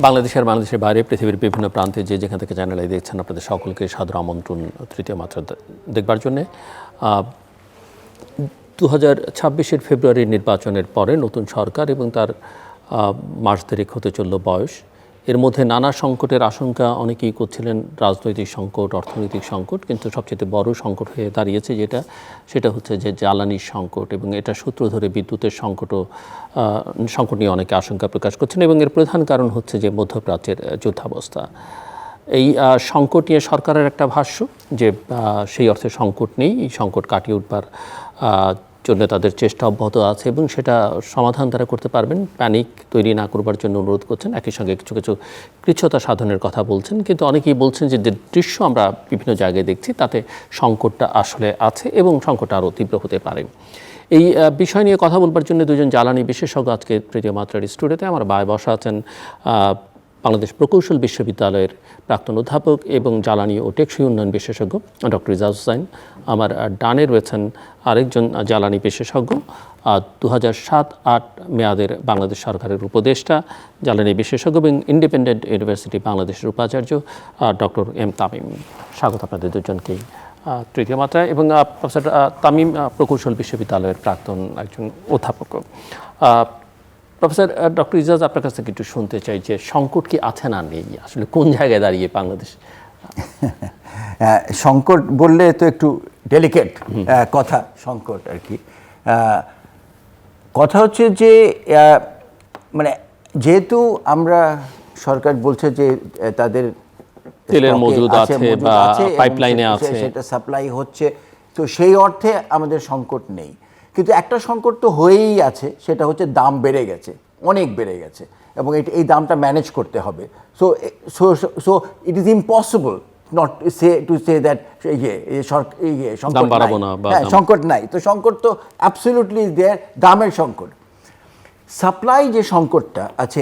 বাংলাদেশের বাইরে পৃথিবীর বিভিন্ন প্রান্তে যেখান থেকে চ্যানেলে দেখছেন আপনাদের সকলকে সাদর আমন্ত্রণ তৃতীয় মাত্রা দেখবার জন্যে। 2026 ফেব্রুয়ারির নির্বাচনের পরে নতুন সরকার এবং তার মাস দেড়েক হতে চলল বয়স। এর মধ্যে নানা সংকটের আশঙ্কা অনেকেই করছিলেন, রাজনৈতিক সংকট, অর্থনৈতিক সংকট, কিন্তু সবচেয়ে বড় সংকট হয়ে দাঁড়িয়েছে সেটা হচ্ছে যে জ্বালানির সংকট, এবং এটা সূত্র ধরে বিদ্যুতের সংকট নিয়ে অনেকে আশঙ্কা প্রকাশ করছেন। এবং এর প্রধান কারণ হচ্ছে যে মধ্যপ্রাচ্যের যুদ্ধাবস্থা। এই সংকট নিয়ে সরকারের একটা ভাষ্য যে সেই অর্থে সংকট নেই, এই সংকট কাটিয়ে উঠবার জন্য তাদের চেষ্টা অব্যাহত আছে এবং সেটা সমাধান তারা করতে পারবেন, প্যানিক তৈরি না করবার জন্য অনুরোধ করছেন। একই সঙ্গে কিছু কিছু কৃচ্ছতা সাধনের কথা বলছেন, কিন্তু অনেকেই বলছেন যে দৃশ্য আমরা বিভিন্ন জায়গায় দেখছি তাতে সংকটটা আসলে আছে এবং সংকটটা আরও তীব্র হতে পারে। এই বিষয় নিয়ে কথা বলবার জন্য দুজন জ্বালানি বিশেষজ্ঞ আজকে তৃতীয় মাত্রার স্টুডিওতে আমার বায়ে বসা আছেন বাংলাদেশ প্রকৌশল বিশ্ববিদ্যালয়ের প্রাক্তন অধ্যাপক এবং জ্বালানি ও টেকসই উন্নয়ন বিশেষজ্ঞ ডক্টর ইজাজ হোসাইন। আমার ডানে রয়েছেন আরেকজন জ্বালানি বিশেষজ্ঞ, 2007-08 মেয়াদের বাংলাদেশ সরকারের উপদেষ্টা, জ্বালানি বিশেষজ্ঞ এবং ইন্ডিপেন্ডেন্ট ইউনিভার্সিটি বাংলাদেশের উপাচার্য ডক্টর এম তামিম। স্বাগত আপনাদের দুজনকেই তৃতীয় মাত্রায়। এবং প্রফেসর তামিম প্রকৌশল বিশ্ববিদ্যালয়ের প্রাক্তন একজন অধ্যাপক। প্রফেসর ডক্টর ইজাজ, আপনার কাছ থেকে একটু শুনতে চাই যে সংকট কি আছে না নেই, আসলে কোন জায়গায় দাঁড়িয়ে বাংলাদেশ? সংকট বললে তো একটু ডেলিকেট কথা, সংকট আর কি। কথা হচ্ছে যে মানে যেহেতু আমরা সরকার বলছে যে তাদের তেলের মজুদ আছে বা পাইপলাইনে আছে, সেটা সাপ্লাই হচ্ছে, তো সেই অর্থে আমাদের সংকট নেই। কিন্তু একটা সংকট তো হয়েই আছে, সেটা হচ্ছে দাম বেড়ে গেছে, অনেক বেড়ে গেছে, এবং এই দামটা ম্যানেজ করতে হবে। So it is impossible not to say that সংকট নাই। তো সংকট তো অ্যাবসলিউটলি দেয়ার, দামের সংকট। সাপ্লাই যে সংকটটা আছে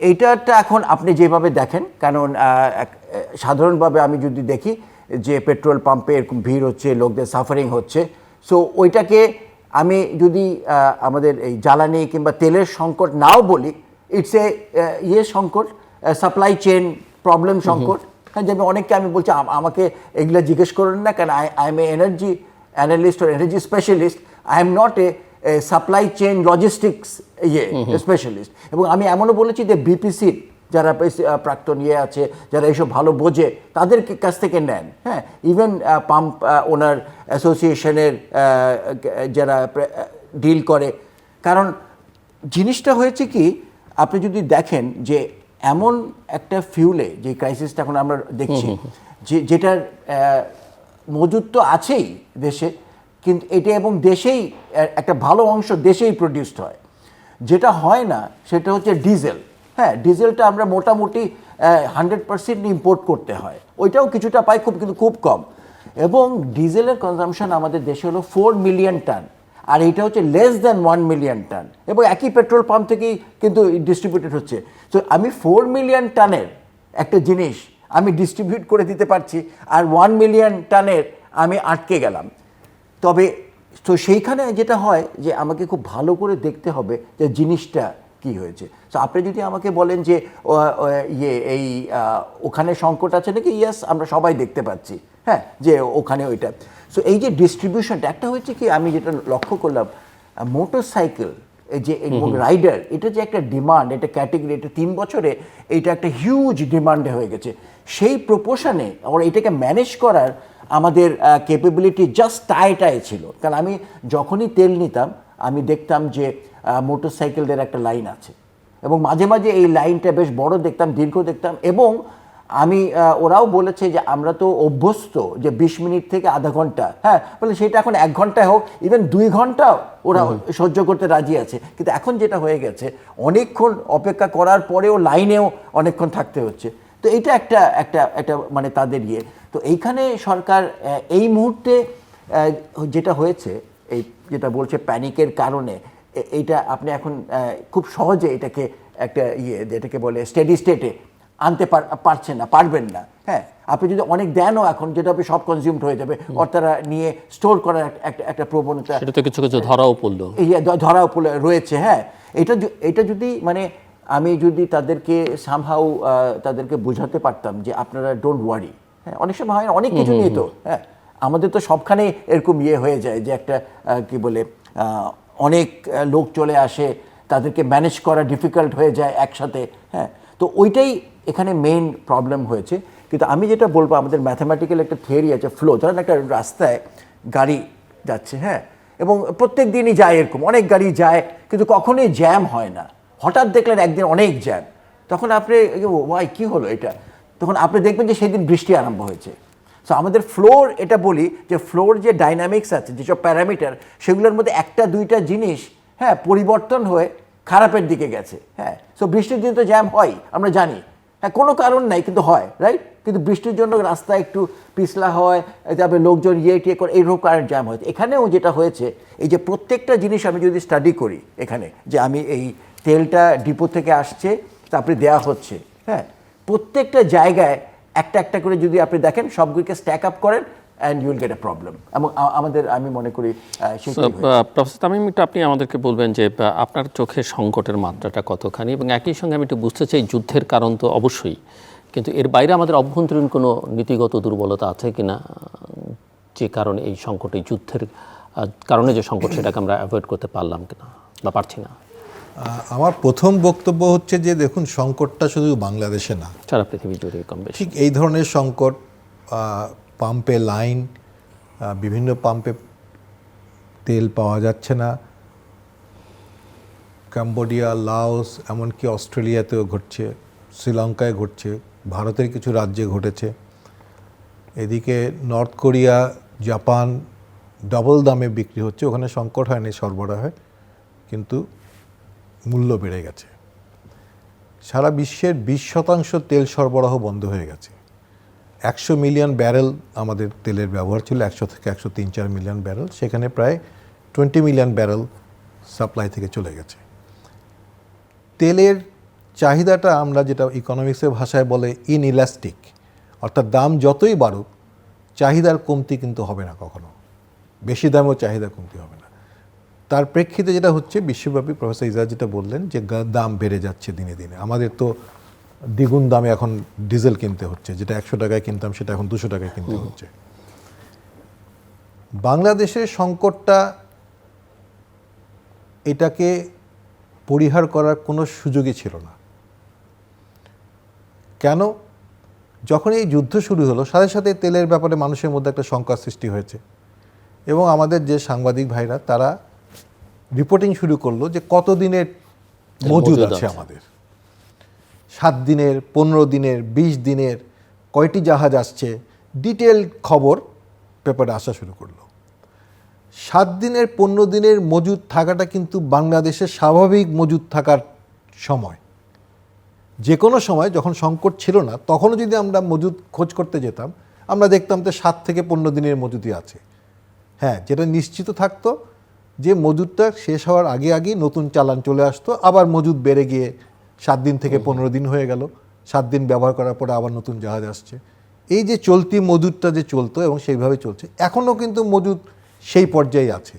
এইটাটা এখন আপনি যেভাবে দেখেন, কারণ সাধারণভাবে আমি যদি দেখি যে পেট্রোল পাম্পে এরকম ভিড় হচ্ছে, লোকদের সাফারিং হচ্ছে, সো ওইটাকে আমি যদি আমাদের এই জ্বালানি কিংবা তেলের সংকট নাও বলি, ইটস এ সংকট, সাপ্লাই চেন প্রবলেম সংকট। হ্যাঁ, যেমন অনেককে আমি বলছি আমাকে এগুলো জিজ্ঞেস করেন না, কারণ I M A energy analyst or energy specialist, I am not a supply chain logistics specialist. এবং আমি এমনও বলেছি যে বিপিসির যারা প্রাক্তন আছে, যারা এইসব ভালো বোঝে, তাদের কাছ থেকে নেন। হ্যাঁ, ইভেন পাম্প ওনার অ্যাসোসিয়েশনের যারা ডিল করে। কারণ জিনিসটা হয়েছে কি, আপনি যদি দেখেন যে এমন একটা ফিউলে যে ক্রাইসিসটা এখন আমরা দেখছি, যেটার মজুদ তো আছেই দেশে, কিন্তু এটা এবং দেশেই একটা ভালো অংশ দেশেই প্রডিউসড হয়। যেটা হয় না সেটা হচ্ছে ডিজেল। হ্যাঁ, ডিজেলটা আমরা মোটামুটি 100% ইম্পোর্ট করতে হয়, ওইটাও কিছুটা পাই কিন্তু খুব কম। এবং ডিজেলের কনজামশন আমাদের দেশে হলো 4 মিলিয়ন টন, আর এইটা হচ্ছে লেস দ্যান 1 মিলিয়ন টন, এবং একই পেট্রোল পাম্প থেকেই কিন্তু ডিস্ট্রিবিউটেড হচ্ছে। তো আমি 4 মিলিয়ন টনের একটা জিনিস আমি ডিস্ট্রিবিউট করে দিতে পারছি, আর 1 মিলিয়ন টনের আমি আটকে গেলাম। তবে তো সেইখানে যেটা হয় যে আমাকে খুব ভালো করে দেখতে হবে যে জিনিসটা কি হয়েছে। তো আপনি যদি আমাকে বলেন যে ওখানে সংকট আছে নাকি, ইয়েস, আমরা সবাই দেখতে পাচ্ছি, হ্যাঁ, যে ওখানে ওইটা। সো এই যে ডিস্ট্রিবিউশনটা একটা হয়েছে কি, আমি যেটা লক্ষ্য করলাম, মোটর সাইকেল যে এবং রাইডার, এটা যে একটা ডিমান্ড, এটা ক্যাটেগরি, এটা 3 বছরে এইটা একটা হিউজ ডিমান্ডে হয়ে গেছে। সেই প্রপোর্শনে আমরা এটাকে ম্যানেজ করার আমাদের ক্যাপাবিলিটি জাস্ট টাই ছিল। কারণ আমি যখনই তেল নিতাম আমি দেখতাম যে মোটর সাইকেলদের একটা লাইন আছে, এবং মাঝে মাঝে এই লাইনটা বেশ বড় দেখতাম, দীর্ঘ দেখতাম। এবং আমি ওরাও বলেছে যে আমরা তো অভ্যস্ত যে 20 মিনিট থেকে আধা ঘন্টা, হ্যাঁ, বলে সেটা এখন 1 ঘন্টায় হোক, ইভেন 2 ঘন্টাও ওরা সহ্য করতে রাজি আছে। কিন্তু এখন যেটা হয়ে গেছে, অনেকক্ষণ অপেক্ষা করার পরেও লাইনেও অনেকক্ষণ থাকতে হচ্ছে। তো এইটা একটা মানে তাদের ইয়ে। তো এইখানে সরকার এই মুহূর্তে যেটা হয়েছে, এই যেটা বলছে প্যানিকের কারণে, এইটা আপনি এখন খুব সহজে এটাকে একটা যেটাকে বলে স্টেডি স্টেটে আনতে পারবেন না। হ্যাঁ, আপনি যদি অনেক দেনও এখন, যেটা হবে সব কনজিউমড হয়ে যাবে, অর্থাৎ নিয়ে স্টোর করার একটা প্রবণতা সেটা তো কিছু কিছু ধরাও পড়লো রয়েছে। হ্যাঁ, এটা যদি মানে আমি যদি তাদেরকে সামহাউ তাদেরকে বোঝাতে পারতাম যে আপনারা ডোন্ট ওয়ারি, হ্যাঁ, অনেক সময় হয় না, অনেক কিছু নিয়ে তো, হ্যাঁ, আমাদের তো সবখানে এরকম হয়ে যায় যে একটা কি বলে অনেক লোক চলে আসে, তাদেরকে ম্যানেজ করা ডিফিকাল্ট হয়ে যায় একসাথে, হ্যাঁ, তো ওইটাই এখানে মেইন প্রবলেম হয়েছে। কিন্তু আমি যেটা বলবো, আমাদের ম্যাথামেটিক্যাল একটা থিওরি আছে, ফ্লো। ধরেন একটা রাস্তায় গাড়ি যাচ্ছে, হ্যাঁ, এবং প্রত্যেক দিনই যায় এরকম, অনেক গাড়ি যায়, কিন্তু কখনোই জ্যাম হয় না। হঠাৎ দেখলেন একদিন অনেক জ্যাম, তখন আপনি ওয়াই কী হলো এটা, তখন আপনি দেখবেন যে সেই দিন বৃষ্টি আরম্ভ হয়েছে। সো আমাদের ফ্লোর, এটা বলি যে ফ্লোর যে ডাইনামিক্স আছে, যেসব প্যারামিটার, সেগুলোর মধ্যে একটা দুইটা জিনিস, হ্যাঁ, পরিবর্তন হয়ে খারাপের দিকে গেছে, হ্যাঁ। সো বৃষ্টির দিন তো জ্যাম হয়, আমরা জানি, হ্যাঁ, কোনো কারণ নাই কিন্তু হয়, রাইট। কিন্তু বৃষ্টির জন্য রাস্তা একটু পিছলা হয়, তারপরে লোকজন টিয়ে করে, এইরকম কারণে জ্যাম হয়েছে। এখানেও যেটা হয়েছে, এই যে প্রত্যেকটা জিনিস আমি যদি স্টাডি করি এখানে, যে আমি এই তেলটা ডিপো থেকে আসছে, তারপরে দেওয়া হচ্ছে, হ্যাঁ, প্রত্যেকটা জায়গায় একটা একটা করে যদি আপনি দেখেন, সবগুলিকে স্ট্যাক আপ করেন, and you will get a problem. এবং আমাদের, আমি মনে করি প্রফেসর তামিম, একটু আপনি আমাদেরকে বলবেন যে আপনার চোখে সংকটের মাত্রাটা কতখানি, এবং একই সঙ্গে আমি একটু বুঝতে চাই যুদ্ধের কারণ তো অবশ্যই, কিন্তু এর বাইরে আমাদের অভ্যন্তরীণ কোনো নীতিগত দুর্বলতা আছে কিনা, যে কারণে এই সংকট, এই যুদ্ধের কারণে যে সংকট, সেটাকে আমরা অ্যাভয়েড করতে পারলাম কিনা বা পারছি না। আমার প্রথম বক্তব্য হচ্ছে যে দেখুন, সংকটটা শুধু বাংলাদেশে না, সারা পৃথিবী জুড়ে কম বেশি ঠিক এই ধরনের সংকট। পাম্পে লাইন, বিভিন্ন পাম্পে তেল পাওয়া যাচ্ছে না, কম্বোডিয়া, লাওস, এমনকি অস্ট্রেলিয়াতেও ঘটছে, শ্রীলঙ্কায় ঘটছে, ভারতের কিছু রাজ্যে ঘটেছে। এদিকে নর্থ কোরিয়া, জাপান ডবল দামে বিক্রি হচ্ছে, ওখানে সংকট হয়নি সরবরাহে, কিন্তু মূল্য বেড়ে গেছে। সারা বিশ্বের 20% তেল সরবরাহ বন্ধ হয়ে গেছে। 100 মিলিয়ন ব্যারেল আমাদের তেলের ব্যবহার ছিল, 100 থেকে 103-104 মিলিয়ন ব্যারেল, সেখানে প্রায় 20 মিলিয়ন ব্যারেল সাপ্লাই থেকে চলে গেছে। তেলের চাহিদাটা আমরা যেটা ইকোনমিক্সের ভাষায় বলে ইনইলাস্টিক, অর্থাৎ দাম যতই বাড়ুক চাহিদার কমতি কিন্তু হবে না কখনো, বেশি দামেও চাহিদা কমতি হবে না। তার প্রেক্ষিতে যেটা হচ্ছে বিশ্বব্যাপী, প্রফেসর ইজাজ যেটা বললেন যে দাম বেড়ে যাচ্ছে দিনে দিনে। আমাদের তো দ্বিগুণ দামে এখন ডিজেল কিনতে হচ্ছে, যেটা 100 টাকায় কিনতাম সেটা এখন 200 টাকায় কিনতে হচ্ছে। বাংলাদেশের সংকটটা, এটাকে পরিহার করার কোনো সুযোগই ছিল না। কেন? যখন এই যুদ্ধ শুরু হলো, সাথে সাথে তেলের ব্যাপারে মানুষের মধ্যে একটা শঙ্কা সৃষ্টি হয়েছে, এবং আমাদের যে সাংবাদিক ভাইরা, তারা রিপোর্টিং শুরু করলো যে কতদিনের মজুদ আছে আমাদের, 7 দিনের, 15 দিনের, 20 দিনের, কয়টি জাহাজ আসছে, ডিটেল খবর পেপারে আসা শুরু করলো। 7 দিনের, 15 দিনের মজুদ থাকাটা কিন্তু বাংলাদেশের স্বাভাবিক মজুদ থাকার সময়। যে কোনো সময় যখন সংকট ছিল না, তখনও যদি আমরা মজুদ খোঁজ করতে যেতাম, আমরা দেখতাম যে 7 থেকে 15 দিনের মজুদই আছে। হ্যাঁ, যেটা নিশ্চিত থাকতো যে মজুদটা শেষ হওয়ার আগে আগেই নতুন চালান চলে আসতো, আবার মজুদ বেড়ে গিয়ে 7 দিন থেকে 15 দিন হয়ে গেল, 7 দিন ব্যবহার করার পরে আবার নতুন জাহাজ আসছে। এই যে চলতি মজুদটা যে চলতো এবং সেইভাবে চলছে, এখনও কিন্তু মজুদ সেই পর্যায়ে আছে।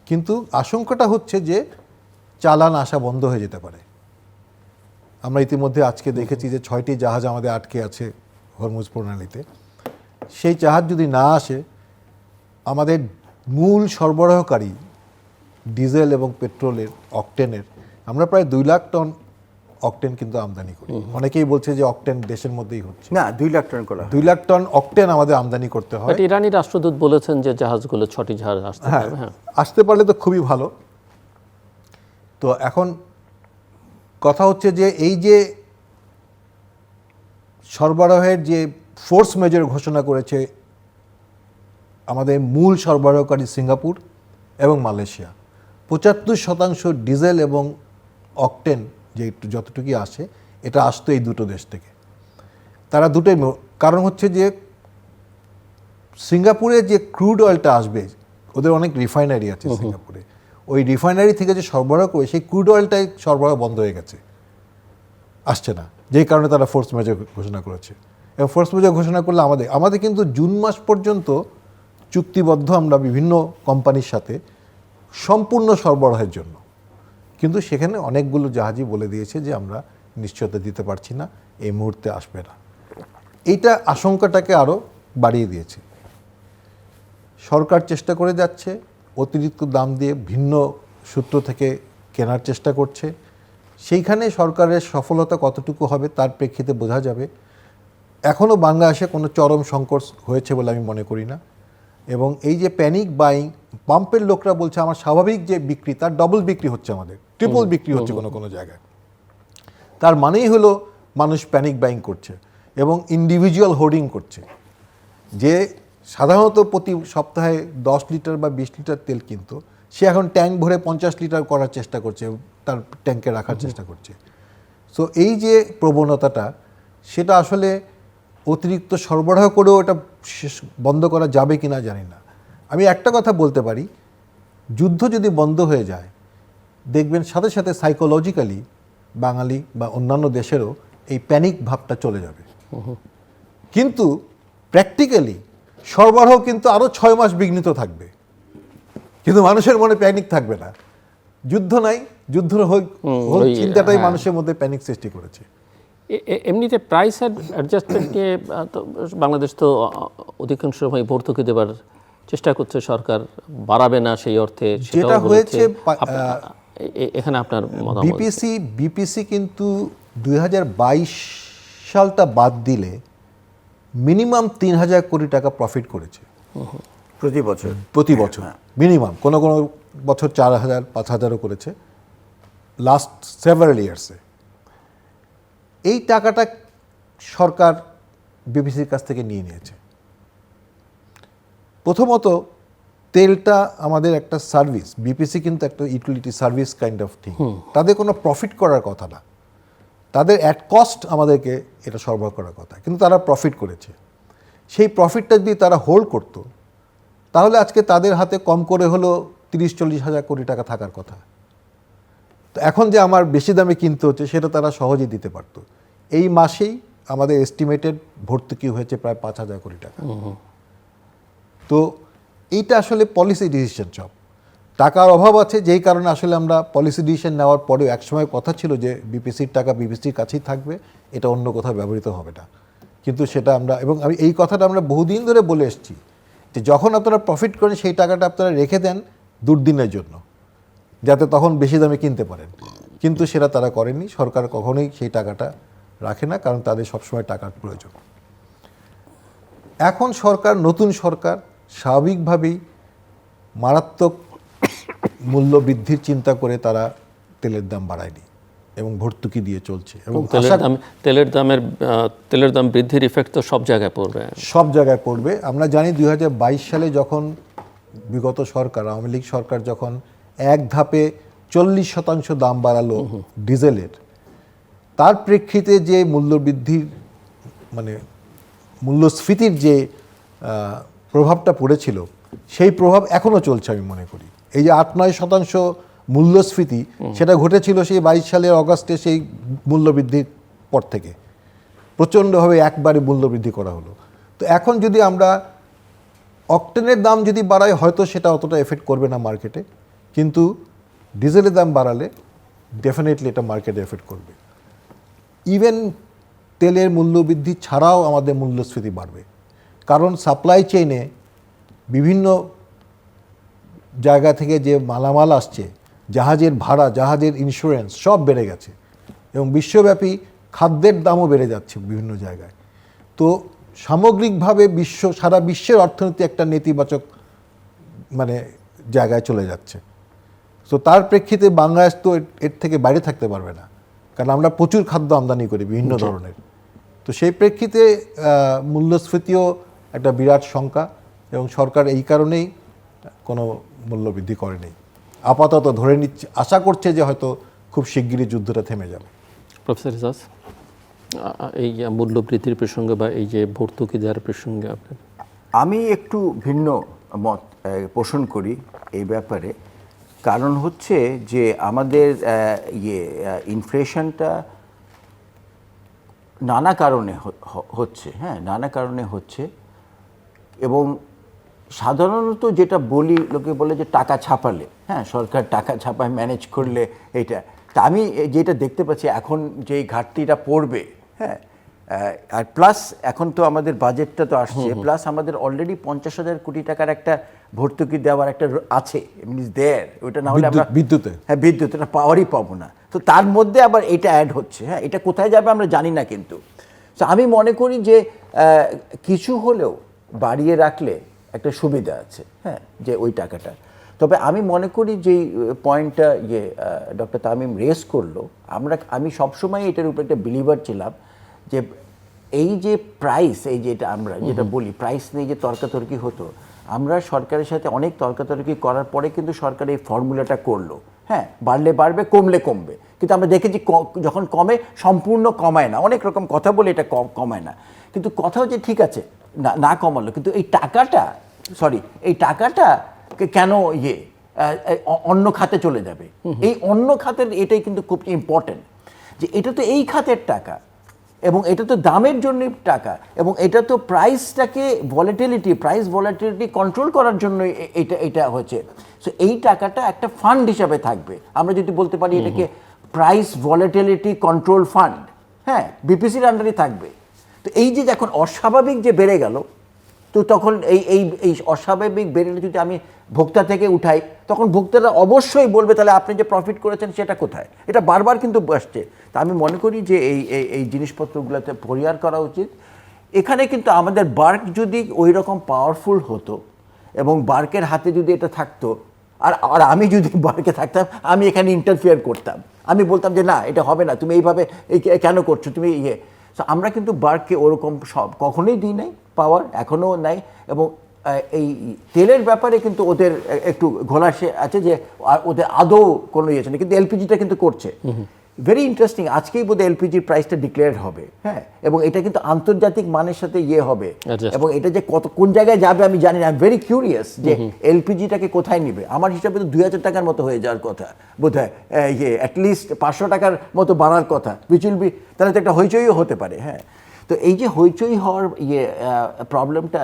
কিন্তু আশঙ্কাটা হচ্ছে যে চালান আসা বন্ধ হয়ে যেতে পারে। আমরা ইতিমধ্যে আজকে দেখেছি যে 6টি জাহাজ আমাদের আটকে আছে হরমুজ প্রণালীতে। সেই জাহাজ যদি না আসে, আমাদের মূল সরবরাহকারী ডিজেল এবং পেট্রোলের, অকটেনের, আমরা প্রায় 2 লাখ টন অকটেন কিন্তু আমদানি করি। অনেকেই বলছে যে অকটেন দেশের মধ্যেই হচ্ছে না, 2 লাখ টন করা, 2 লাখ টন অকটেন আমাদের আমদানি করতে হয়। ইরানি রাষ্ট্রদূত বলেছেন যে জাহাজগুলো 6টি জাহাজ আসতে পারবে। হ্যাঁ, আসতে পারলে তো খুবই ভালো। তো এখন কথা হচ্ছে যে এই যে সরবরাহের যে ফোর্স মেজর ঘোষণা করেছে আমাদের মূল সরবরাহকারী সিঙ্গাপুর এবং মালয়েশিয়া, 75% ডিজেল এবং অকটেন যে যতটুকুই আসে, এটা আসতো এই দুটো দেশ থেকে। তারা দুটোই, কারণ হচ্ছে যে সিঙ্গাপুরে যে ক্রুড অয়েলটা আসবে, ওদের অনেক রিফাইনারি আছে সিঙ্গাপুরে, ওই রিফাইনারি থেকে যে সরবরাহ করে সেই ক্রুড অয়েলটাই সরবরাহ বন্ধ হয়ে গেছে, আসছে না, যেই কারণে তারা ফোর্স মেজর ঘোষণা করেছে। এবং ফোর্স মেজর ঘোষণা করলে আমাদের কিন্তু জুন মাস পর্যন্ত চুক্তিবদ্ধ আমরা বিভিন্ন কোম্পানির সাথে সম্পূর্ণ সরবরাহের জন্য, কিন্তু সেখানে অনেকগুলো জাহাজই বলে দিয়েছে যে আমরা নিশ্চয়তা দিতে পারছি না, এই মুহূর্তে আসবে না। এইটা আশঙ্কাটাকে আরও বাড়িয়ে দিয়েছে। সরকার চেষ্টা করে যাচ্ছে, অতিরিক্ত দাম দিয়ে ভিন্ন সূত্র থেকে কেনার চেষ্টা করছে। সেইখানে সরকারের সফলতা কতটুকু হবে তার প্রেক্ষিতে বোঝা যাবে। এখনও বাংলাদেশে কোনো চরম সংকট হয়েছে বলে আমি মনে করি না। এবং এই যে প্যানিক বাইং, পাম্পের লোকরা বলছে আমার স্বাভাবিক যে বিক্রি তার ডবল বিক্রি হচ্ছে, আমাদের ট্রিপল বিক্রি হচ্ছে কোনো কোনো জায়গায়। তার মানেই হলো মানুষ প্যানিক বাইং করছে এবং ইন্ডিভিজুয়াল হোর্ডিং করছে। যে সাধারণত প্রতি সপ্তাহে 10 লিটার বা 20 লিটার তেল কিনতো, সে এখন ট্যাঙ্ক ভরে 50 লিটার করার চেষ্টা করছে, তার ট্যাঙ্কে রাখার চেষ্টা করছে। সো এই যে প্রবণতাটা, সেটা আসলে অতিরিক্ত সরবরাহ করেও এটা বন্ধ করা যাবে কি না জানি না। আমি একটা কথা বলতে পারি, যুদ্ধ যদি বন্ধ হয়ে যায়, দেখবেন সাথে সাথে সাইকোলজিক্যালি বাঙালি বা অন্যান্য দেশেরও এই প্যানিক ভাবটা চলে যাবে। কিন্তু প্র্যাকটিক্যালি সরবরাহ কিন্তু আরও 6 মাস বিঘ্নিত থাকবে, কিন্তু মানুষের মনে প্যানিক থাকবে না। যুদ্ধ নাই, যুদ্ধ চিন্তাটাই মানুষের মধ্যে প্যানিক সৃষ্টি করেছে। এমনিতে প্রাইস অ্যাডজাস্টমেন্ট নিয়ে তো বাংলাদেশ তো অধিকাংশ সময় ভর্তুকি দেবার চেষ্টা করছে, সরকার বাড়াবে না সেই অর্থে। যেটা হয়েছে এখানে আপনার মতামত? বিপিসি কিন্তু 2022 সালটা বাদ দিলে মিনিমাম 3000 কোটি টাকা প্রফিট করেছে প্রতি বছর মিনিমাম। কোনো কোনো বছর 4000 5000ও করেছে লাস্ট সেভারাল ইয়ার্সে। এই টাকাটা সরকার বিপিসির কাছ থেকে নিয়ে নিয়েছে। প্রথমত তেলটা আমাদের একটা সার্ভিস, বিপিসি কিন্তু একটা utility service kind of thing. তাদের কোনো প্রফিট করার কথা না, তাদের অ্যাট কস্ট আমাদেরকে এটা সরবরাহ করার কথা, কিন্তু তারা প্রফিট করেছে। সেই প্রফিটটা যদি তারা হোল্ড করত, তাহলে আজকে তাদের হাতে কম করে হলো 30-40 হাজার কোটি টাকা থাকার কথা। তো এখন যে আমার বেশি দামে কিনতে হচ্ছে, সেটা তারা সহজেই দিতে পারত। এই মাসেই আমাদের এস্টিমেটেড ভর্তুকি হয়েছে প্রায় 5000 কোটি টাকা। তো এইটা আসলে পলিসি ডিসিশন। সব টাকার অভাব আছে, যেই কারণে আসলে আমরা পলিসি ডিসিশন নেওয়ার পরেও একসময় কথা ছিল যে বিপিসির টাকা বিপিসির কাছেই থাকবে, এটা অন্য কোথাও ব্যবহৃত হবে না। কিন্তু সেটা আমরা, এবং আমি এই কথাটা আমরা বহুদিন ধরে বলে এসেছি যে যখন আপনারা প্রফিট করেন সেই টাকাটা আপনারা রেখে দেন দুর্দিনের জন্য, যাতে তখন বেশি দামে কিনতে পারেন। কিন্তু সেটা তারা করেনি। সরকার কখনোই সেই টাকাটা রাখে না, কারণ তাদের সবসময় টাকার প্রয়োজন। এখন সরকার, নতুন সরকার স্বাভাবিকভাবেই মারাত্মক মূল্য বৃদ্ধির চিন্তা করে তারা তেলের দাম বাড়ায়নি এবং ভর্তুকি দিয়ে চলছে। এবং তেলের দাম বৃদ্ধির ইফেক্ট তো সব জায়গায় পড়বে, সব জায়গায় পড়বে। আমরা জানি 2022 সালে যখন বিগত সরকার, আওয়ামী লীগ সরকার যখন এক ধাপে 40% দাম বাড়ালো ডিজেলের, তার প্রেক্ষিতে যে মূল্যবৃদ্ধির মানে মূল্যস্ফীতির যে প্রভাবটা পড়েছিল, সেই প্রভাব এখনও চলছে আমি মনে করি। এই যে 8-9% মূল্যস্ফীতি, সেটা ঘটেছিল সেই 22 সালের অগাস্টে, সেই মূল্যবৃদ্ধির পর থেকে প্রচণ্ডভাবে একবারে মূল্যবৃদ্ধি করা হলো। তো এখন যদি আমরা অকটেনের দাম যদি বাড়াই, হয়তো সেটা অতটা এফেক্ট করবে না মার্কেটে, কিন্তু ডিজেলের দাম বাড়ালে ডেফিনেটলি এটা মার্কেটে এফেক্ট করবে। ইভেন তেলের মূল্যবৃদ্ধি ছাড়াও আমাদের মূল্যস্ফীতি বাড়বে, কারণ সাপ্লাই চেইনে বিভিন্ন জায়গা থেকে যে মালামাল আসছে, জাহাজের ভাড়া, জাহাজের ইন্স্যুরেন্স সব বেড়ে গেছে, এবং বিশ্বব্যাপী খাদ্যের দামও বেড়ে যাচ্ছে বিভিন্ন জায়গায়। তো সামগ্রিকভাবে সারা বিশ্বের অর্থনীতি একটা নেতিবাচক মানে জায়গায় চলে যাচ্ছে। তো তার প্রেক্ষিতে বাংলাদেশ তো এর থেকে বাইরে থাকতে পারবে না, কারণ আমরা প্রচুর খাদ্য আমদানি করি বিভিন্ন ধরনের। তো সেই প্রেক্ষিতে মূল্যস্ফীতিও একটা বিরাট শঙ্কা, এবং সরকার এই কারণেই কোনো মূল্যবৃদ্ধি করেনি। আপাতত ধরে নিচ্ছে, আশা করছে যে হয়তো খুব শিগগিরই যুদ্ধটা থেমে যাবে। প্রফেসর ইজাজ, এই মূল্যবৃদ্ধির প্রসঙ্গে বা এই যে ভর্তুকি দেওয়ার প্রসঙ্গে আপনার? আমি একটু ভিন্ন মত পোষণ করি এই ব্যাপারে। কারণ হচ্ছে যে আমাদের ইনফ্লেশনটা নানা কারণে হচ্ছে, নানা কারণে হচ্ছে, এবং সাধারণত যেটা বলি, লোকে বলে যে টাকা ছাপালে, হ্যাঁ, সরকার টাকা ছাপায় ম্যানেজ করলে এইটা। তা আমি যেটা দেখতে পাচ্ছি এখন যেই ঘাটতিটা পড়বে, হ্যাঁ, আর প্লাস এখন তো আমাদের বাজেটটা তো আসছে, প্লাস আমাদের অলরেডি 50,000 কোটি টাকার একটা ভর্তুকি দেওয়ার একটা আছে, মিনস দেয়ার। ওইটা না হলে আমরা বিদ্যুতে হ্যাঁ বিদ্যুৎ এটা পাওয়ারই পাবো না। তো তার মধ্যে আবার এটা অ্যাড হচ্ছে, হ্যাঁ, এটা কোথায় যাবে আমরা জানি না। কিন্তু তো আমি মনে করি যে কিছু হলেও বাড়িয়ে রাখলে একটা সুবিধা আছে, হ্যাঁ, যে ওই টাকাটা। তবে আমি মনে করি যে পয়েন্টটা ডক্টর তামিম রেস করলো, আমি সবসময় এটার উপর একটা বিলিভার ছিলাম যে এই যে প্রাইস, এই যেটা আমরা যেটা বলি প্রাইস নিয়ে যে তর্কাতর্কি হতো, আমরা সরকারের সাথে অনেক তর্কাতর্কি করার পরে কিন্তু সরকার এই ফর্মুলাটা করলো, হ্যাঁ, বাড়লে বাড়বে, কমলে কমবে। কিন্তু আমরা দেখেছি যখন কমে সম্পূর্ণ কমায় না, অনেক রকম কথা বলে এটা কমায় না, কিন্তু কথা হচ্ছে ঠিক আছে না কমালো, কিন্তু এই টাকাটা কেন অন্য খাতে চলে যাবে? এই অন্য খাতের এটাই কিন্তু খুব ইম্পর্টেন্ট, যে এটা তো এই খাতের টাকা এবং এটা তো দামের জন্য টাকা, এবং এটা তো প্রাইস ভলাটিলিটি কন্ট্রোল করার জন্য এটা হচ্ছে। সো এই টাকাটা একটা ফান্ড হিসাবে থাকবে, আমরা যদি বলতে পারি এটাকে প্রাইস ভলাটিলিটি কন্ট্রোল ফান্ড, হ্যাঁ, বিপিসির আন্ডারে থাকবে। তো এই যে যখন অস্বাভাবিক যে বেড়ে গেল, তো তখন এই অস্বাভাবিক বেড়ে যদি আমি ভোক্তা থেকে উঠাই, তখন ভোক্তারা অবশ্যই বলবে তাহলে আপনি যে প্রফিট করেছেন সেটা কোথায়। এটা বারবার কিন্তু আসছে। তা আমি মনে করি যে এই জিনিসপত্রগুলোতে পরিহার করা উচিত। এখানে কিন্তু আমাদের বার্ক যদি ওই রকম পাওয়ারফুল হতো এবং বার্কের হাতে যদি এটা থাকতো, আর আমি যদি বার্কে থাকতাম, আমি এখানে ইন্টারফিয়ার করতাম, আমি বলতাম যে না এটা হবে না, তুমি এইভাবে কেন করছো তুমি তো আমরা কিন্তু বার্ককে ওরকম সব কখনোই দিই নাই, পাওয়ার এখনও নাই। এবং এই তেলের ব্যাপারে কিন্তু ওদের একটু ঘোলাসে আছে, যে ওদের আদৌ কোনো ইয়ে আছে না, কিন্তু এলপিজিটা কিন্তু করছে। ভেরি ইন্টারেস্টিং, আজকেই বোধহয় এলপিজির প্রাইসটা ডিক্লেয়ার হবে, হ্যাঁ, এবং এটা কিন্তু আন্তর্জাতিক মানের সাথে হবে, এবং এটা যে কোন জায়গায় যাবে আমি জানি না। আই এম ভেরি কিউরিয়াস যে এলপিজিটাকে কোথায় নিবে। আমার হিসাবে তো 2,000 টাকার মতো হয়ে যাওয়ার কথা বোধহয়, অ্যাটলিস্ট 500 টাকার মতো বাড়ার কথা, উইচ উইল বি, তাহলে তো একটা হইচইও হতে পারে, হ্যাঁ। তো এই যে হইচই হওয়ার প্রবলেমটা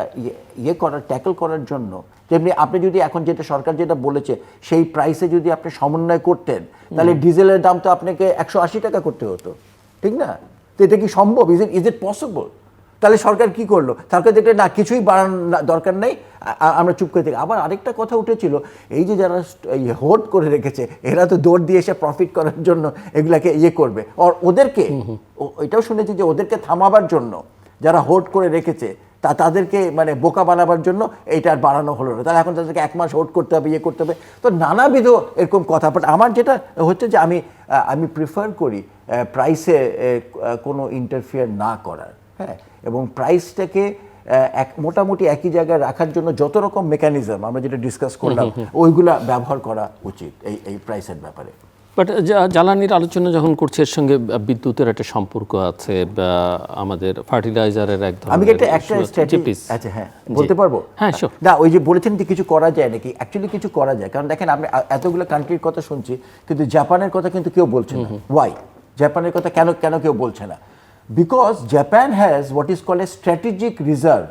ট্যাকল করার জন্য, যেমনি আপনি যদি এখন যেটা সরকার যেটা বলেছে সেই প্রাইসে যদি আপনি সমন্বয় করতেন, তাহলে ডিজেলের দাম তো আপনাকে 180 টাকা করতে হতো, ঠিক না? তো এটা কি সম্ভব? Is it possible? তাহলে সরকার কি করলো? সরকার দেখলে না কিছুই বাড়ানোর দরকার নেই, আমরা চুপ করে থাকি। আবার আরেকটা কথা উঠেছিল, এই যে যারা হোল্ড করে রেখেছে, এরা তো দৌড় দিয়ে এসে প্রফিট করার জন্য এগুলাকে করবে, আর ওদেরকে এটাও শুনেছি যে ওদেরকে থামাবার জন্য যারা হোল্ড করে রেখেছে তাদেরকে মানে বোকা বানাবার জন্য এইটা আর বাড়ানো হলো না, তাহলে এখন তাদেরকে 1 মাস হোল্ড করতে হবে, করতে হবে। তো নানাবিধ এরকম কথা। বাট আমার যেটা হচ্ছে যে আমি প্রিফার করি প্রাইসে কোনো ইন্টারফিয়ার না করার, হ্যাঁ, এবং প্রাইসটাকে মোটামুটি একই জায়গায় রাখার জন্য যত রকম মেকানিজম আমরা যেটা ডিসকাস করলাম ওইগুলা ব্যবহার করা উচিত এই প্রাইসের ব্যাপারে। বাট জ্বালানির আলোচনা যখন করছি, এর সঙ্গে বিদ্যুতের একটা সম্পর্ক আছে, বা আমাদের ফার্টিলাইজারের এক ধরনের। আমি একটা স্ট্র্যাটেজি, আচ্ছা হ্যাঁ বলতে পারবো? হ্যাঁ শিওর। না, ওই যে বলেছেন যে কিছু করা যায় নাকি, অ্যাকচুয়ালি কিছু করা যায়। কারণ দেখেন আপনি এতগুলো কান্ট্রির কথা শুনছি, কিন্তু জাপানের কথা কিন্তু কেউ বলছে না। ওয়াই? জাপানের কথা কেন কেউ বলছে না? Because Japan has what is called a strategic reserve.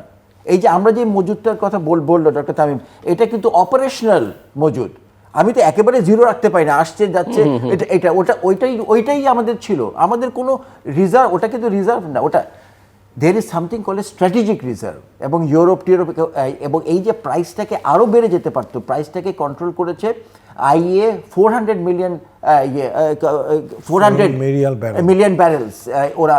এই যে আমরা যে মজুদটার কথা বললো ডক্টর তামিম, এটা কিন্তু অপারেশনাল মজুদ। আমি তো একেবারে জিরো রাখতে পারি না, আসছে যাচ্ছে, এটা ওইটাই আমাদের ছিল। আমাদের কোনো রিজার্ভ, ওটা কিন্তু রিজার্ভ না, ওটা there is something call A strategic reserve. এবং ইউরোপ এবং এই যে প্রাইসটাকে আরও বেড়ে যেতে পারতো, প্রাইসটাকে কন্ট্রোল করেছে IEA 400 মিলিয়ন ব্যারেলস ওরা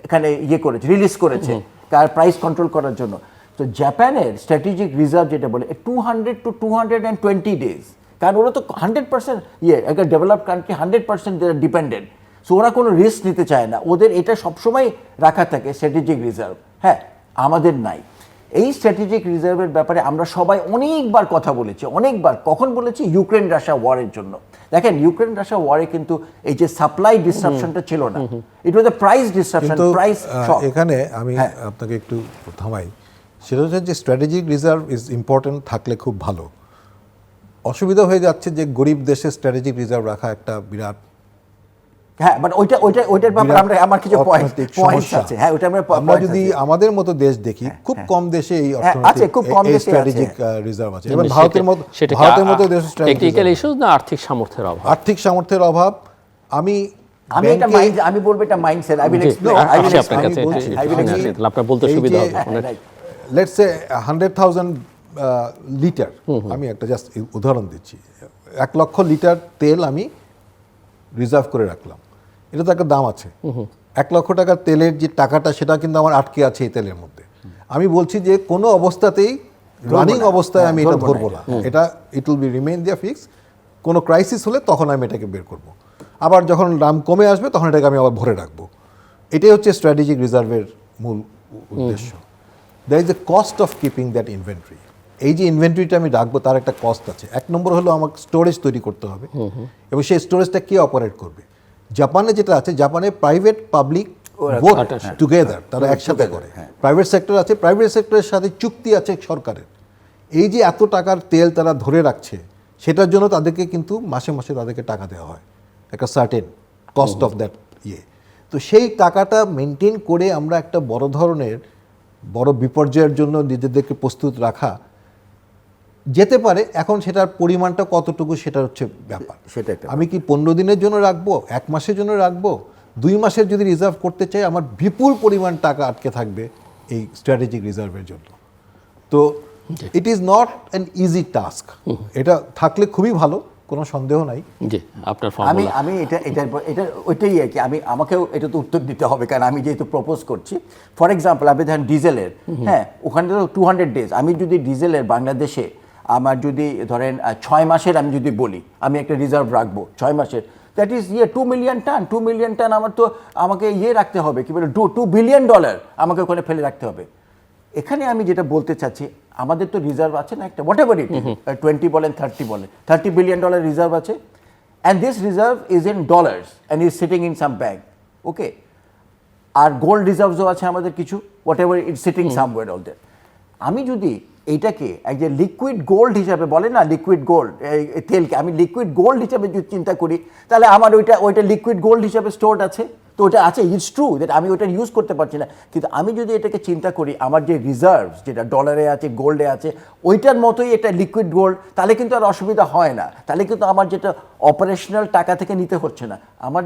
এখানে করেছে, রিলিজ করেছে তার প্রাইস কন্ট্রোল করার জন্য। তো জাপানের স্ট্র্যাটেজিক রিজার্ভ যেটা বলে 200 to 220 days, কারণ ওরা তো 100% একটা ডেভেলপড কান্ট্রি, 100% ডিপেন্ডেন্ট। সো ওরা কোনো রিস্ক নিতে চায় না, ওদের এটা সবসময় রাখা থাকে স্ট্র্যাটেজিক রিজার্ভ। হ্যাঁ, আমাদের নাই। এই স্ট্র্যাটেজিক রিজার্ভের ব্যাপারে আমরা সবাই অনেকবার কথা বলেছি, অনেকবার। কখন বলেছি? ইউক্রেন রাশিয়া ওয়ারের জন্য। দেখেন ইউক্রেন রাশিয়া ওয়ারে কিন্তু এই যে সাপ্লাই ডিসরাপশনটা ছিল না, it was the price disruption, price shock. এখানে আমি আপনাকে একটু থামাই, সেটা হচ্ছে যে স্ট্র্যাটেজিক রিজার্ভ ইজ ইম্পর্টেন্ট, থাকলে খুব ভালো। অসুবিধা হয়ে যাচ্ছে যে গরিব দেশে স্ট্র্যাটেজিক রিজার্ভ রাখা একটা বিরাট হ্যাঁ বাট ওইটার ব্যাপারে আমরা আমার কিছু অর্থনৈতিক পয়েন্টস সমস্যা। আছে, হ্যাঁ ওটা আমরা আমরা যদি আমাদের মতো দেশ দেখি, খুব কম দেশে এই আছে, অর্থনৈতিক খুব কম দেশে আছে। স্ট্র্যাটেজিক রিজার্ভ আছে। এবং ভারতের মতো দেশ টেকনিক্যাল ইস্যুস না আর্থিক সামর্থ্যের অভাব? আর্থিক সামর্থ্যের অভাব। আমি আমি বলবো এটা মাইন্ডসেট। I will explain. আসি আপনার কাছে, আপনার বলতে সুবিধা হবে। লেটস সে 100,000 লিটার, আমি একটা জাস্ট উদাহরণ দিচ্ছি, 1 লক্ষ লিটার তেল আমি রিজার্ভ করে রাখলাম, এটা তো একটা দাম আছে। 1 লক্ষ টাকার তেলের যে টাকাটা, সেটা কিন্তু আমার আটকে আছে এই তেলের মধ্যে। আমি বলছি যে কোনো অবস্থাতেই রানিং অবস্থায় আমি এটা ধরবো না, এটা it will be remain there fix. কোনো ক্রাইসিস হলে তখন আমি এটাকে বের করব, আবার যখন দাম কমে আসবে তখন এটাকে আমি আবার ভরে রাখবো। এটাই হচ্ছে স্ট্র্যাটেজিক রিজার্ভের মূল উদ্দেশ্য। There is a cost of keeping that inventory. এই যে ইনভেন্টরিটা আমি রাখবো তার একটা কস্ট আছে। 1 নম্বর হলো আমাকে স্টোরেজ তৈরি করতে হবে, এবং সেই স্টোরেজটা কে অপারেট করবে? জাপানে যেটা আছে, জাপানে প্রাইভেট পাবলিক বোথ টুগেদার, তারা একসাথে করে। প্রাইভেট সেক্টর আছে, প্রাইভেট সেক্টরের সাথে চুক্তি আছে সরকারের। এই যে এত টাকার তেল তারা ধরে রাখছে, সেটার জন্য তাদেরকে কিন্তু মাসে মাসে তাদেরকে টাকা দেওয়া হয়, একটা সার্টেন কস্ট অফ দ্যাট ইয়ে। তো সেই টাকাটা মেনটেন করে আমরা একটা বড় ধরনের বড় বিপর্যয়ের জন্য নিজেদেরকে প্রস্তুত রাখা যেতে পারে। এখন সেটার পরিমাণটা কতটুকু, সেটা হচ্ছে ব্যাপার। সেটা একটা আমি কি 15 দিনের জন্য রাখবো, 1 মাসের জন্য রাখবো, 2 মাসের যদি রিজার্ভ করতে চাই, আমার বিপুল পরিমাণ টাকা আটকে থাকবে এই স্ট্র্যাটেজিক রিজার্ভের জন্য। তো it is not an easy task. এটা থাকলে খুবই ভালো, কোনো সন্দেহ নাই। জি, আপনার আমি ফর্মুলা। আমি এটা ওইটাই আর কি। আমাকেও এটা তো উত্তর দিতে হবে, কারণ আমি যেহেতু প্রপোজ করছি। ফর এক্সাম্পল, আপনি ধরেন ডিজেলের, হ্যাঁ ওখানে তো 200 ডেজ। আমি যদি ডিজেলের বাংলাদেশে আমার যদি ধরেন 6 মাসের আমি যদি বলি আমি একটা রিজার্ভ রাখবো 6 মাসের, দ্যাট ইজ 2 মিলিয়ন টান। 2 মিলিয়ন টান আমার তো আমাকে রাখতে হবে, কি বলে $2 বিলিয়ন আমাকে ওখানে ফেলে রাখতে হবে। এখানে আমি যেটা বলতে চাচ্ছি, আমাদের তো রিজার্ভ আছে না একটা, হোয়াট এভার ইট, 20 বলেন 30 বলেন, $30 বিলিয়ন রিজার্ভ আছে। And this reserve is in dollars and is sitting in some bank, okay. আর গোল্ড রিজার্ভসও আছে আমাদের কিছু, whatever it sitting somewhere all that. আমি যদি এইটাকে এক যে লিকুইড গোল্ড হিসাবে বলে না, লিকুইড গোল্ড, এই তেলকে আমি লিকুইড গোল্ড হিসাবে যদি চিন্তা করি, তাহলে আমার ওইটা লিকুইড গোল্ড হিসাবে স্টোরড আছে। তো ওটা আছে, ইটস ট্রু দ্যাট আমি ওটা ইউজ করতে পারছি না। কিন্তু আমি যদি এটাকে চিন্তা করি, আমার যে রিজার্ভ যেটা ডলারে আছে, গোল্ডে আছে, ওইটার মতোই এটা লিকুইড গোল্ড, তাহলে কিন্তু আর অসুবিধা হয় না। তাহলে কিন্তু আমার যেটা অপারেশনাল টাকা থেকে নিতে হচ্ছে না, আমার